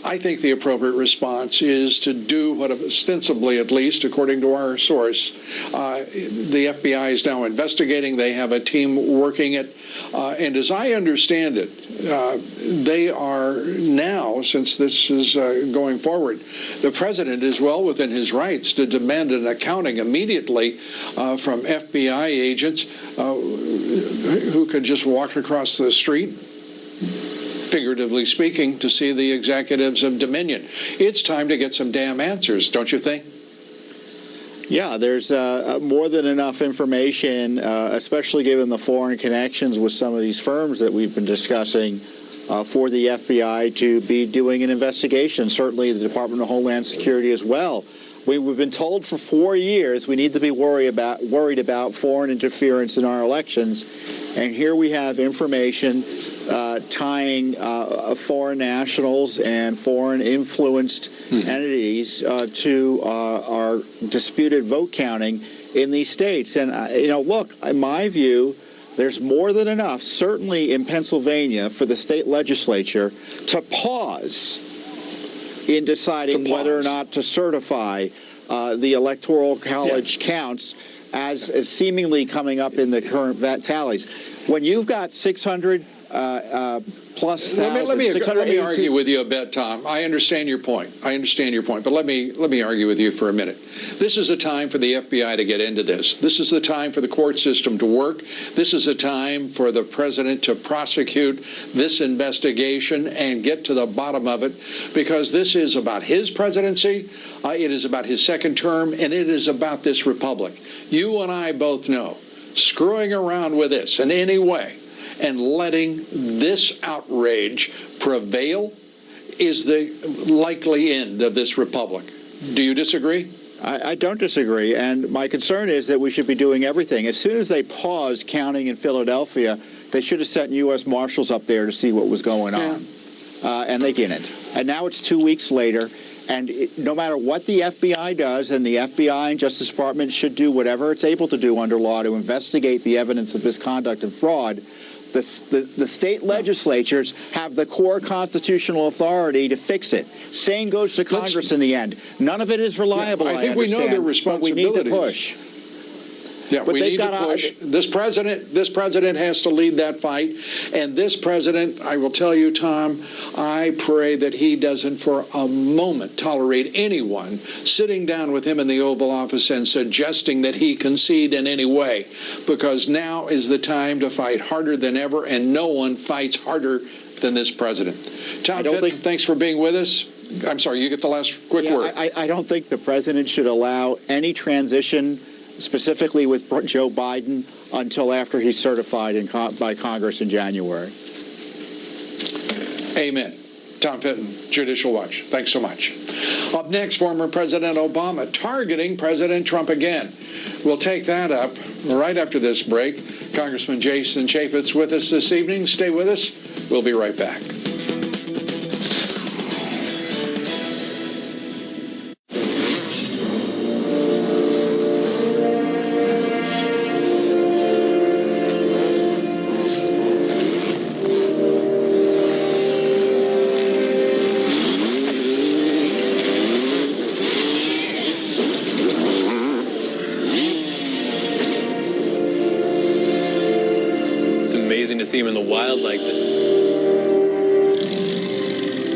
I think the appropriate response is to do what ostensibly, at least according to our source, the FBI is now investigating. They have a team working it. And as I understand it, they are now, since this is going forward, the president is well within his rights to demand an accounting immediately from FBI agents who could just walk across the street, figuratively speaking, to see the executives of Dominion. It's time to get some damn answers, don't you think? Yeah, there's more than enough information, especially given the foreign connections with some of these firms that we've been discussing, for the FBI to be doing an investigation. Certainly the Department of Homeland Security as well. We've been told for 4 years we need to be worried about foreign interference in our elections, and here we have information tying foreign nationals and foreign influenced entities to our disputed vote counting in these states. And look, in my view, there's more than enough, certainly in Pennsylvania, for the state legislature to pause in deciding whether or not to certify the Electoral College counts as seemingly coming up in the current tallies. When you've got 600 plus thousand, let me argue with you a bit, Tom. I understand your point. But let me argue with you for a minute. This is a time for the FBI to get into this. This is the time for the court system to work. This is a time for the president to prosecute this investigation and get to the bottom of it, because this is about his presidency, it is about his second term, and it is about this republic. You and I both know screwing around with this in any way and letting this outrage prevail is the likely end of this republic. Do you disagree? I don't disagree, and my concern is that we should be doing everything. As soon as they paused counting in Philadelphia, they should have sent U.S. Marshals up there to see what was going on, and they didn't. And now it's 2 weeks later, and no matter what the FBI does, and the FBI and Justice Department should do whatever it's able to do under law to investigate the evidence of misconduct and fraud, the state legislatures have the core constitutional authority to fix it. Same goes to Congress in the end. None of it is reliable, I think we know their responsibilities. But we need to push. Yeah, we need to push. This president has to lead that fight. And this president, I will tell you, Tom, I pray that he doesn't for a moment tolerate anyone sitting down with him in the Oval Office and suggesting that he concede in any way, because now is the time to fight harder than ever, and no one fights harder than this president. Tom Fitton, thanks for being with us. I'm sorry, you get the last quick word. I don't think the president should allow any transition, specifically with Joe Biden, until after he's certified by Congress in January. Amen. Tom Fitton, Judicial Watch. Thanks so much. Up next, former President Obama targeting President Trump again. We'll take that up right after this break. Congressman Jason Chaffetz with us this evening. Stay with us. We'll be right back. See him in the wild like this.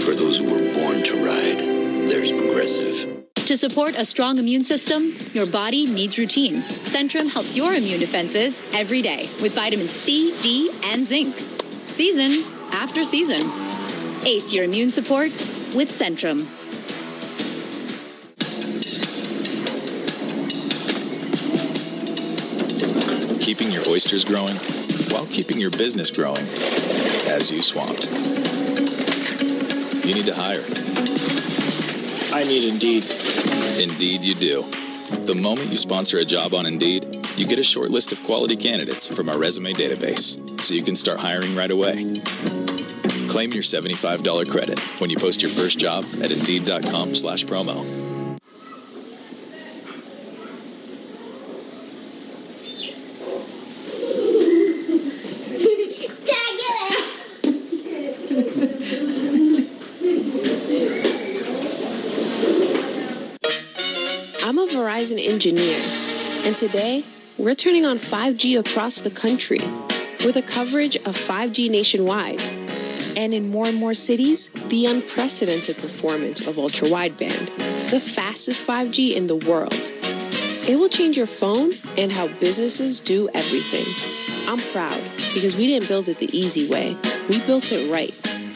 For those who were born to ride, there's Progressive. To support a strong immune system, your body needs routine. Centrum helps your immune defenses every day with vitamins C, D, and zinc. Season after season. Ace your immune support with Centrum. Keeping your oysters growing while keeping your business growing has you swamped. You need to hire. I need Indeed. Indeed you do. The moment you sponsor a job on Indeed, you get a short list of quality candidates from our resume database, so you can start hiring right away. Claim your $75 credit when you post your first job at Indeed.com/promo. I'm a Verizon engineer, and today we're turning on 5G across the country with a coverage of 5G nationwide. And in more and more cities, the unprecedented performance of ultra-wideband, the fastest 5G in the world. It will change your phone and how businesses do everything. I'm proud because we didn't build it the easy way. We built it right.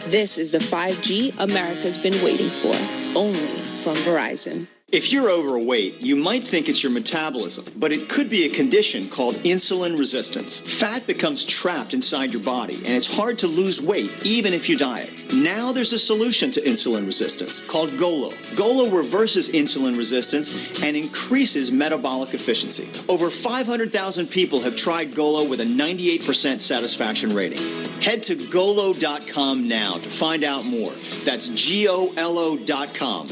This is the 5G America's been waiting for, only from Verizon. If you're overweight, you might think it's your metabolism, but it could be a condition called insulin resistance. Fat becomes trapped inside your body, and it's hard to lose weight even if you diet. Now there's a solution to insulin resistance called GOLO. GOLO reverses insulin resistance and increases metabolic efficiency. Over 500,000 people have tried GOLO with a 98% satisfaction rating. Head to GOLO.com now to find out more. That's GOLO.com.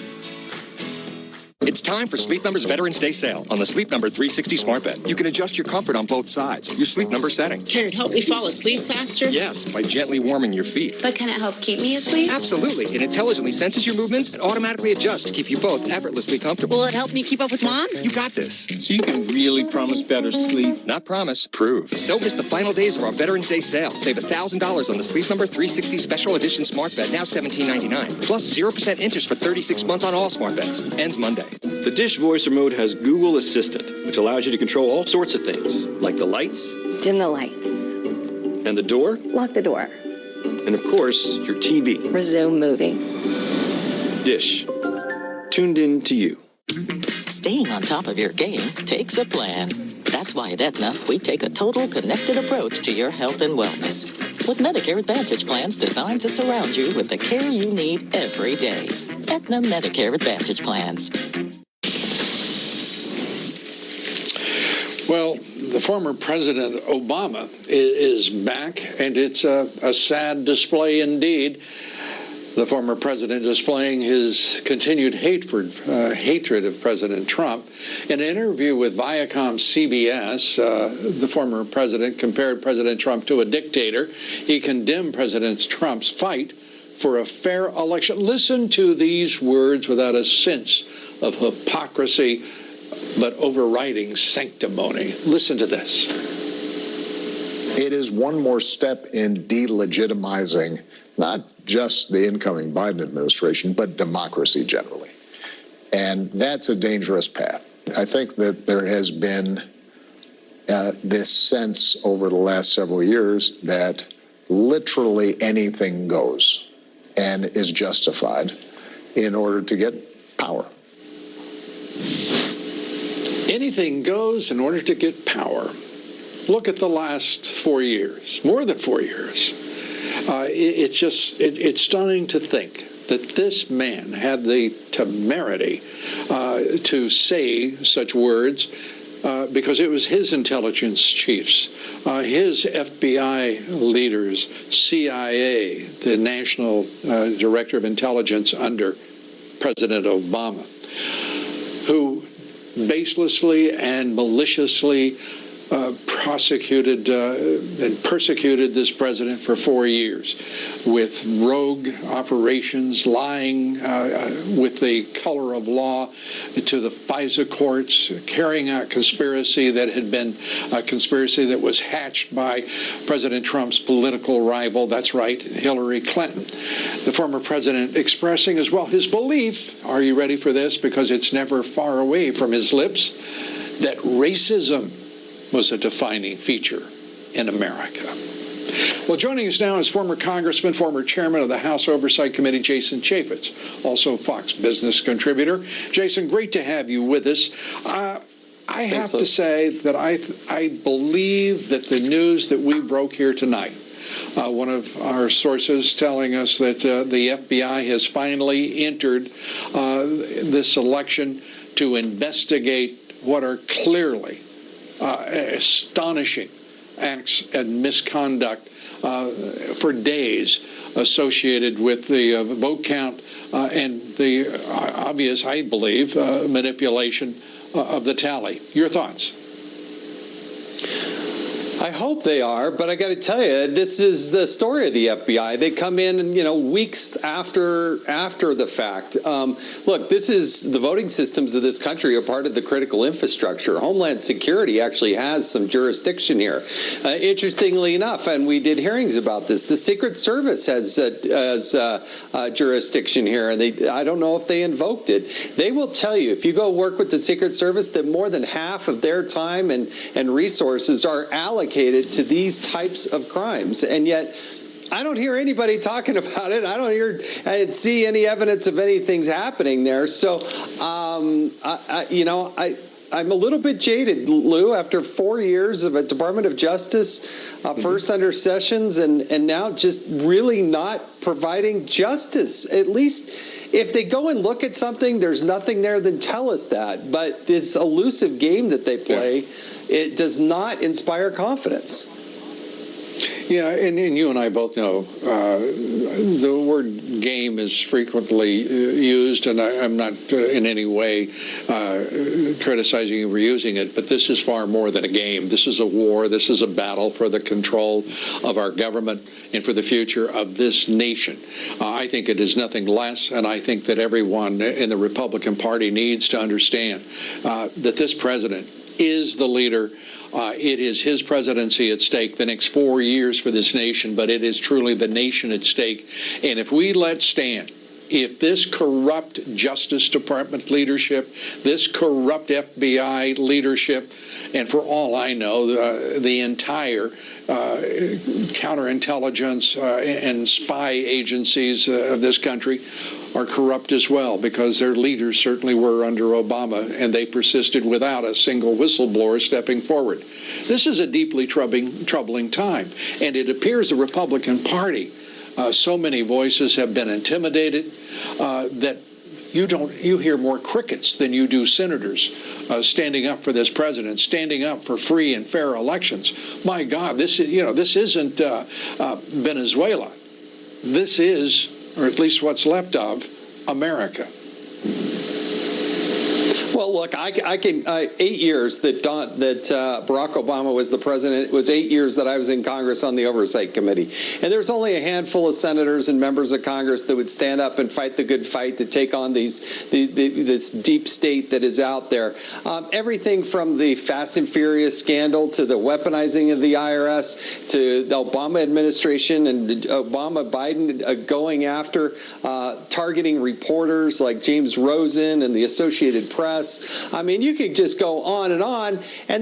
It's time for Sleep Number's Veterans Day sale on the Sleep Number 360 smart bed. You can adjust your comfort on both sides, your sleep number setting. Can it help me fall asleep faster? Yes, by gently warming your feet. But can it help keep me asleep? Absolutely. It intelligently senses your movements and automatically adjusts to keep you both effortlessly comfortable. Will it help me keep up with Mom? You got this. So you can really promise better sleep? Not promise, prove. Don't miss the final days of our Veterans Day sale. Save $1,000 on the Sleep Number 360 Special Edition smart bed, now $17.99. Plus 0% interest for 36 months on all smart beds. Ends Monday. The Dish voice remote has Google Assistant, which allows you to control all sorts of things, like the lights, Dim the lights. and the door, Lock the door. and of course, your TV. Resume movie. Dish. Tuned in to you. Staying on top of your game takes a plan. That's why at Aetna, we take a total connected approach to your health and wellness. With Medicare Advantage plans designed to surround you with the care you need every day. Aetna Medicare Advantage plans. Well, the former President Obama is back, and it's a sad display indeed. The former president displaying his continued hatred of President Trump. In an interview with Viacom CBS, the former president compared President Trump to a dictator. He condemned President Trump's fight for a fair election. Listen to these words without a sense of hypocrisy, but overriding sanctimony. Listen to this. It is one more step in delegitimizing not just the incoming Biden administration, but democracy generally. And that's a dangerous path. I think that there has been this sense over the last several years that literally anything goes and is justified in order to get power. Anything goes in order to get power. Look at the last 4 years, more than 4 years. It's stunning to think that this man had the temerity to say such words because it was his intelligence chiefs, his FBI leaders, CIA, the National Director of Intelligence under President Obama, who baselessly and maliciously prosecuted and persecuted this president for 4 years with rogue operations, lying with the color of law to the FISA courts, carrying out conspiracy that had been a conspiracy that was hatched by President Trump's political rival, that's right, Hillary Clinton. The former president expressing as well his belief, are you ready for this, because it's never far away from his lips, that racism was a defining feature in America. Well, joining us now is former Congressman, former Chairman of the House Oversight Committee, Jason Chaffetz, also Fox Business contributor. Jason, great to have you with us. I have to say that I believe that the news that we broke here tonight, one of our sources telling us that the FBI has finally entered this election to investigate what are clearly astonishing acts and misconduct for days associated with the vote count and the obvious, I believe, manipulation of the tally. Your thoughts? I hope they are, but I got to tell you, this is the story of the FBI. They come in, weeks after the fact. Look, this is the voting systems of this country are part of the critical infrastructure. Homeland Security actually has some jurisdiction here. Interestingly enough, and we did hearings about this, the Secret Service has jurisdiction here, and I don't know if they invoked it. They will tell you, if you go work with the Secret Service, that more than half of their time and resources are allocated to these types of crimes. And yet I don't hear anybody talking about it. I don't see any evidence of anything's happening there. So, I'm a little bit jaded, Lou, after 4 years of a Department of Justice, first under Sessions, and now just really not providing justice. At least if they go and look at something, there's nothing there, then tell us that. But this elusive game that they play, it does not inspire confidence. Yeah, and you and I both know the word game is frequently used, and I'm not in any way criticizing you for using it, but this is far more than a game. This is a war. This is a battle for the control of our government and for the future of this nation. I think it is nothing less, and I think that everyone in the Republican Party needs to understand that this president is the leader. It is his presidency at stake the next 4 years for this nation, but it is truly the nation at stake. And if we let stand, if this corrupt Justice Department leadership, this corrupt FBI leadership, and for all I know, the entire counterintelligence and spy agencies of this country are corrupt as well, because their leaders certainly were under Obama, and they persisted without a single whistleblower stepping forward. This is a deeply troubling time, and it appears the Republican Party, so many voices have been intimidated that you hear more crickets than you do senators standing up for this president, standing up for free and fair elections. My God, this isn't Venezuela. This is, or at least what's left of, America. Well, look, I can 8 years that Barack Obama was the president. It was 8 years that I was in Congress on the Oversight Committee. And there's only a handful of senators and members of Congress that would stand up and fight the good fight to take on this deep state that is out there. Everything from the Fast and Furious scandal to the weaponizing of the IRS to the Obama administration and Biden going after targeting reporters like James Rosen and the Associated Press. I mean, you could just go on, and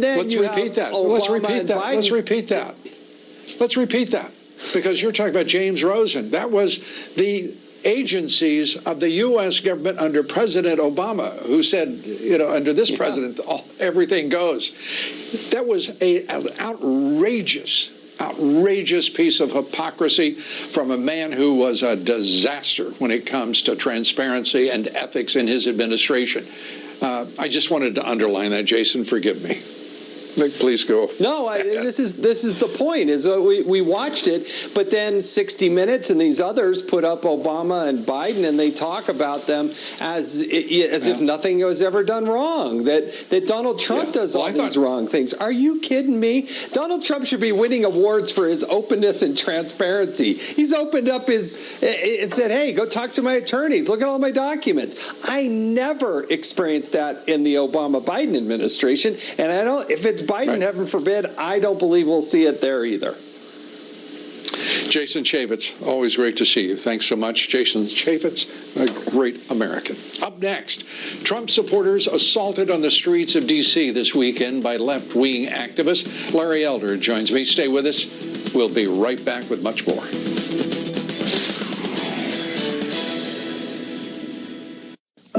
then Let's repeat that. Let's repeat that, because you're talking about James Rosen. That was the agencies of the U.S. government under President Obama, who said, under this president, everything goes. That was an outrageous piece of hypocrisy from a man who was a disaster when it comes to transparency and ethics in his administration. I just wanted to underline that, Jason. Forgive me. Please go. No, this is the point. Is we watched it, but then 60 Minutes and these others put up Obama and Biden, and they talk about them as if nothing was ever done wrong. That Donald Trump does all these wrong things. Are you kidding me? Donald Trump should be winning awards for his openness and transparency. He's opened up and said, "Hey, go talk to my attorneys. Look at all my documents." I never experienced that in the Obama-Biden administration, and I don't. If it's Biden, heaven forbid, I don't believe we'll see it there either. Jason Chaffetz, always great to see you. Thanks so much. Jason Chaffetz, a great American. Up next, Trump supporters assaulted on the streets of D.C. this weekend by left-wing activists. Larry Elder joins me. Stay with us. We'll be right back with much more.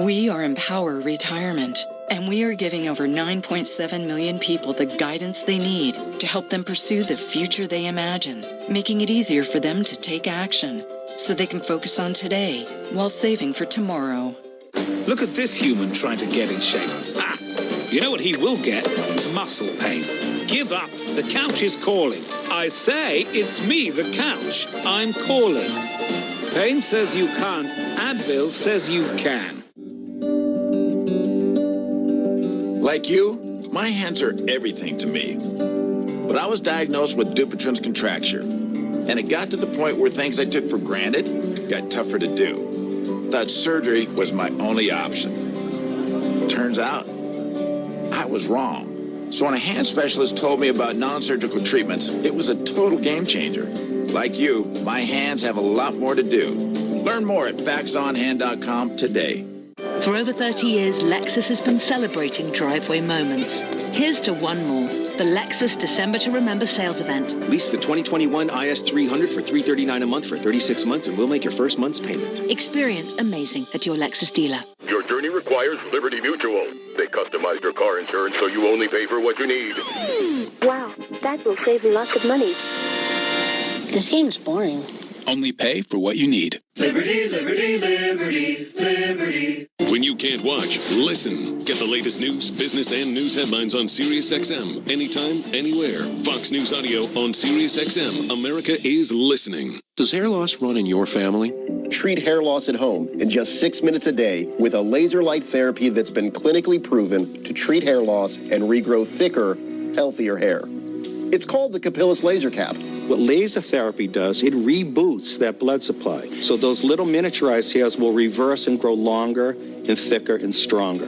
We are Empower Retirement, and we are giving over 9.7 million people the guidance they need to help them pursue the future they imagine, making it easier for them to take action so they can focus on today while saving for tomorrow. Look at this human trying to get in shape. You know what he will get? Muscle pain. Give up. The couch is calling. I say, it's me, the couch. I'm calling. Pain says you can't. Advil says you can. Like you, my hands are everything to me. But I was diagnosed with Dupuytren's contracture, and it got to the point where things I took for granted got tougher to do. Thought surgery was my only option. Turns out, I was wrong. So when a hand specialist told me about non-surgical treatments, it was a total game changer. Like you, my hands have a lot more to do. Learn more at faxonhand.com today. For over 30 years, Lexus has been celebrating driveway moments. Here's to one more. the Lexus December to Remember sales event. Lease the 2021 IS300 for $339 a month for 36 months, and we'll make your first month's payment. Experience amazing at your Lexus dealer. Your journey requires Liberty Mutual. They customized your car insurance so you only pay for what you need. Wow, that will save you lots of money. This game is boring. Only pay for what you need. Liberty, liberty, liberty, liberty. When you can't watch, listen. Get the latest news, business, and news headlines on SiriusXM. Anytime, anywhere. Fox News Audio on SiriusXM. America is listening. Does hair loss run in your family? Treat hair loss at home in just 6 minutes a day with a laser light therapy that's been clinically proven to treat hair loss and regrow thicker, healthier hair. It's called the Capillus Laser Cap. What laser therapy does, it reboots that blood supply. So those little miniaturized hairs will reverse and grow longer and thicker and stronger.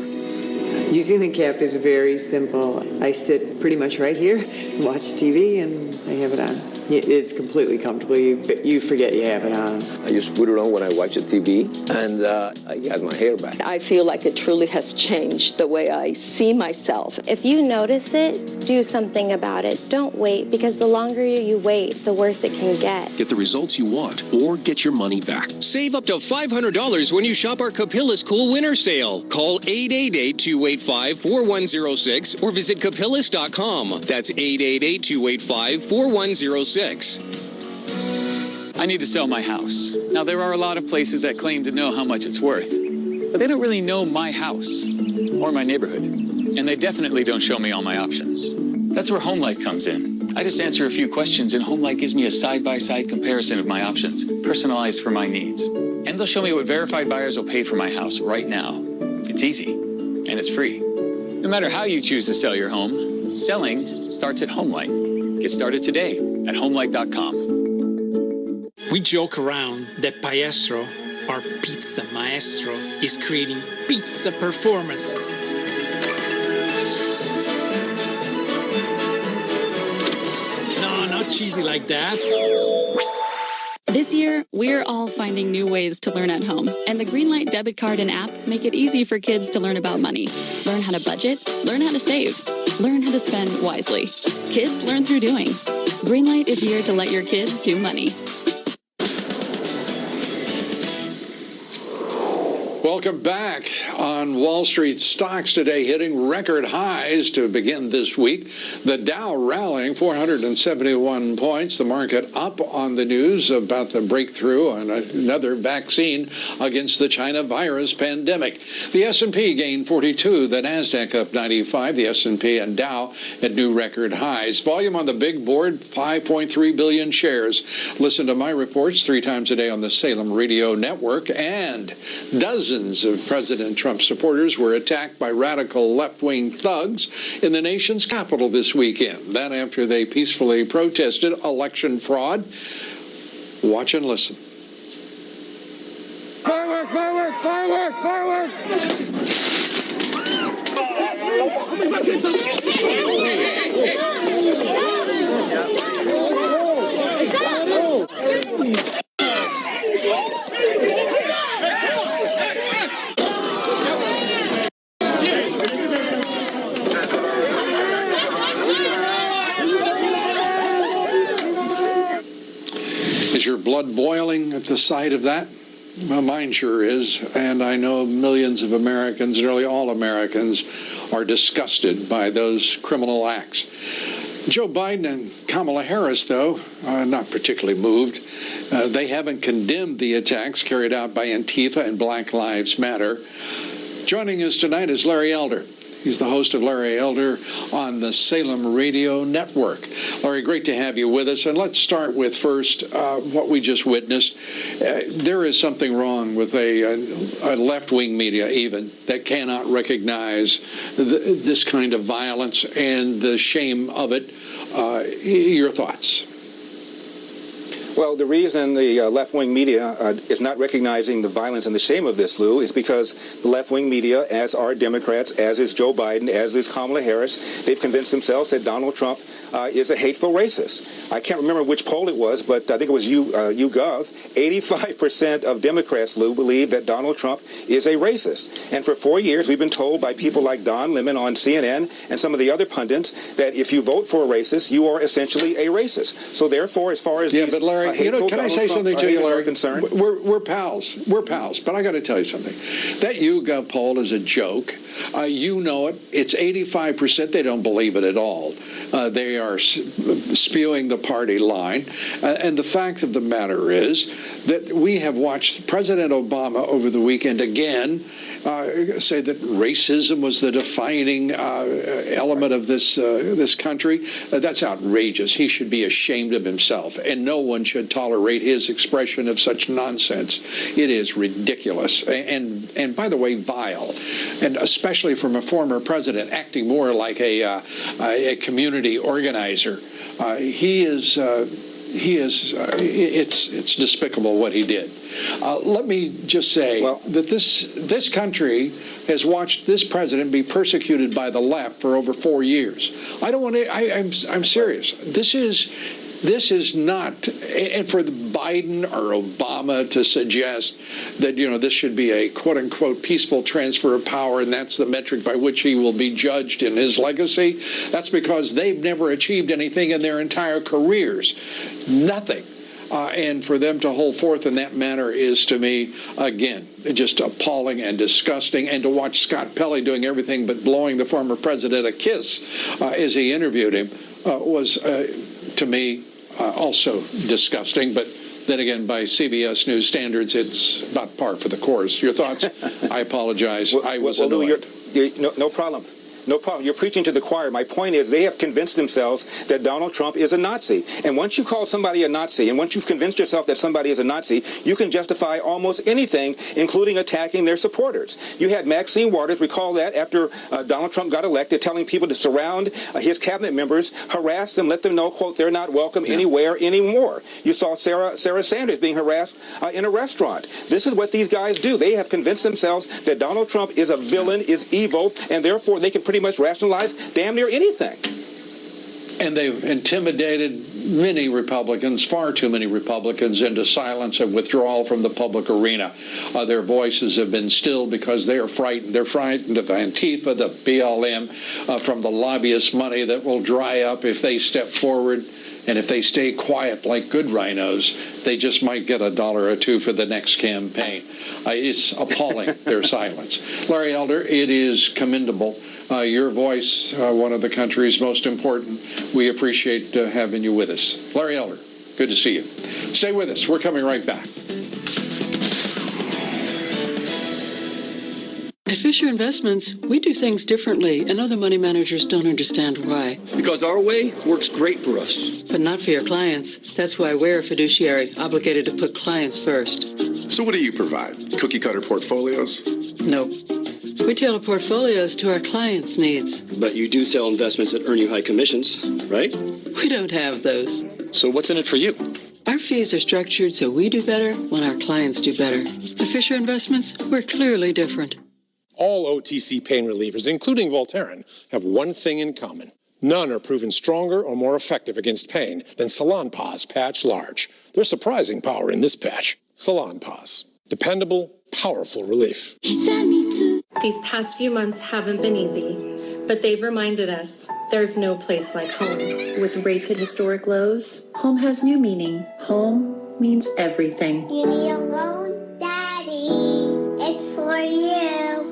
Using the cap is very simple. I sit pretty much right here, watch TV, and I have it on. It's completely comfortable. You forget you have it on. I just put it on when I watch the TV, and I got my hair back. I feel like it truly has changed the way I see myself. If you notice it, do something about it. Don't wait, because the longer you wait, the worse it can get. Get the results you want, or get your money back. Save up to $500 when you shop our Capillus Cool Winter Sale. Call 888-285-4106 or visit capillus.com. That's 888-285-4106. I need to sell my house. Now, there are a lot of places that claim to know how much it's worth, but they don't really know my house or my neighborhood, and they definitely don't show me all my options. That's where HomeLight comes in. I just answer a few questions, and HomeLight gives me a side-by-side comparison of my options, personalized for my needs. And they'll show me what verified buyers will pay for my house right now. It's easy, and it's free. No matter how you choose to sell your home, selling starts at HomeLight. Get started today at HomeLight.com. We joke around that Paestro, our pizza maestro, is creating pizza performances. No, not cheesy like that. This year, we're all finding new ways to learn at home, and the Greenlight debit card and app make it easy for kids to learn about money. Learn how to budget, learn how to save, learn how to spend wisely. Kids learn through doing. Greenlight is here to let your kids do money. Welcome back. On Wall Street, stocks today hitting record highs to begin this week. The Dow rallying 471 points. The market up on the news about the breakthrough on another vaccine against the China virus pandemic. The S&P gained 42. The Nasdaq up 95. The S&P and Dow at new record highs. Volume on the big board, 5.3 billion shares. Listen to my reports 3 times a day on the Salem Radio Network. And dozens of President Trump supporters were attacked by radical left-wing thugs in the nation's capital this weekend. That after they peacefully protested election fraud. Watch and listen. Fireworks, fireworks, fireworks, fireworks! Is your blood boiling at the sight of that? Well, mine sure is, and I know millions of Americans, nearly all Americans, are disgusted by those criminal acts. Joe Biden and Kamala Harris, though, are not particularly moved. They haven't condemned the attacks carried out by Antifa and Black Lives Matter. Joining us tonight is Larry Elder. He's the host of Larry Elder on the Salem Radio Network. Larry, great to have you with us. And let's start with first what we just witnessed. There is something wrong with a left-wing media even that cannot recognize this kind of violence and the shame of it. Your thoughts? Well, the reason the left-wing media is not recognizing the violence and the shame of this, Lou, is because the left-wing media, as are Democrats, as is Joe Biden, as is Kamala Harris, they've convinced themselves that Donald Trump is a hateful racist. I can't remember which poll it was, but I think it was YouGov. 85% of Democrats, Lou, believe that Donald Trump is a racist. And for 4 years, we've been told by people like Don Lemon on CNN and some of the other pundits that if you vote for a racist, you are essentially a racist. So therefore, as far as but Larry, can I say something to you, Larry? Concerned, we're pals. We're pals. But I got to tell you something. That YouGov poll is a joke. You know it. It's 85%. They don't believe it at all. They are spewing the party line. And the fact of the matter is that we have watched President Obama over the weekend again say that racism was the defining element of this country. That's outrageous. He should be ashamed of himself, and no one should tolerate his expression of such nonsense. It is ridiculous, and by the way, vile, and especially from a former president acting more like a community organizer. It's despicable what he did. Let me just say that this country has watched this president be persecuted by the left for over 4 years. I don't want to. I'm serious. This is not, and for Biden or Obama to suggest that, this should be a quote-unquote peaceful transfer of power, and that's the metric by which he will be judged in his legacy, that's because they've never achieved anything in their entire careers. Nothing. And for them to hold forth in that manner is, to me, again, just appalling and disgusting. And to watch Scott Pelley doing everything but blowing the former president a kiss as he interviewed him was, to me, also disgusting. But then again, by CBS News standards, it's about par for the course. Your thoughts? I apologize. I was annoyed. No problem. No problem. You're preaching to the choir. My point is they have convinced themselves that Donald Trump is a Nazi. And once you call somebody a Nazi, and once you've convinced yourself that somebody is a Nazi, you can justify almost anything, including attacking their supporters. You had Maxine Waters, recall that, after Donald Trump got elected, telling people to surround his cabinet members, harass them, let them know, quote, they're not welcome anywhere anymore. You saw Sarah Sanders being harassed in a restaurant. This is what these guys do. They have convinced themselves that Donald Trump is a villain, is evil, and therefore they can pretty much rationalize damn near anything. And they've intimidated many Republicans, far too many Republicans, into silence and withdrawal from the public arena. Their voices have been stilled because they are frightened. They're frightened of Antifa, the BLM, from the lobbyist money that will dry up if they step forward. And if they stay quiet like good rhinos, they just might get $1 or $2 for the next campaign. It's appalling, their silence. Larry Elder, it is commendable. Your voice, one of the country's most important. We appreciate having you with us. Larry Elder, good to see you. Stay with us. We're coming right back. At Fisher Investments, we do things differently, and other money managers don't understand why. Because our way works great for us. But not for your clients. That's why we're a fiduciary, obligated to put clients first. So what do you provide? Cookie-cutter portfolios? Nope. We tailor portfolios to our clients' needs. But you do sell investments that earn you high commissions, right? We don't have those. So what's in it for you? Our fees are structured so we do better when our clients do better. At Fisher Investments, we're clearly different. All OTC pain relievers, including Voltaren, have one thing in common. None are proven stronger or more effective against pain than Salonpas Patch Large. There's surprising power in this patch. Salonpas. Dependable, powerful relief. These past few months haven't been easy, but they've reminded us there's no place like home. With rates at historic lows, home has new meaning. Home means everything. You need a loan, Daddy. It's for you.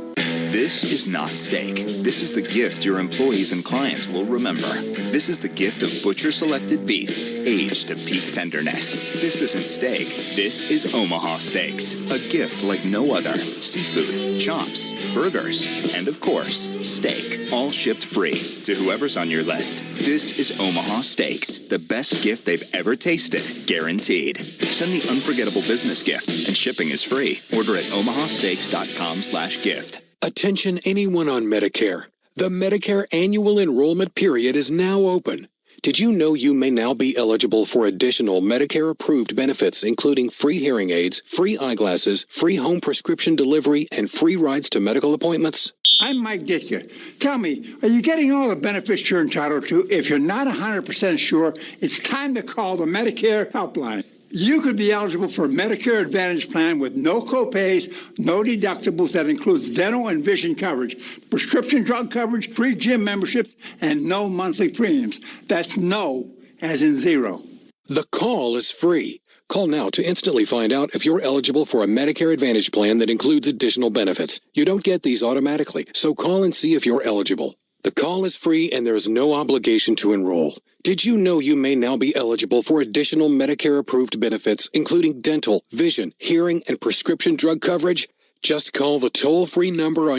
This is not steak. This is the gift your employees and clients will remember. This is the gift of butcher-selected beef, aged to peak tenderness. This isn't steak. This is Omaha Steaks, a gift like no other. Seafood, chops, burgers, and of course, steak, all shipped free to whoever's on your list. This is Omaha Steaks, the best gift they've ever tasted, guaranteed. Send the unforgettable business gift, and shipping is free. Order at omahasteaks.com/gift. Attention anyone on Medicare. The Medicare annual enrollment period is now open. Did you know you may now be eligible for additional Medicare-approved benefits, including free hearing aids, free eyeglasses, free home prescription delivery, and free rides to medical appointments? I'm Mike Ditka. Tell me, are you getting all the benefits you're entitled to? If you're not 100% sure, it's time to call the Medicare helpline. You could be eligible for a Medicare Advantage plan with no copays, no deductibles that includes dental and vision coverage, prescription drug coverage, free gym memberships, and no monthly premiums. That's no as in zero. The call is free. Call now to instantly find out if you're eligible for a Medicare Advantage plan that includes additional benefits. You don't get these automatically, so call and see if you're eligible. The call is free and there is no obligation to enroll. Did you know you may now be eligible for additional Medicare-approved benefits, including dental, vision, hearing, and prescription drug coverage? Just call the toll-free number on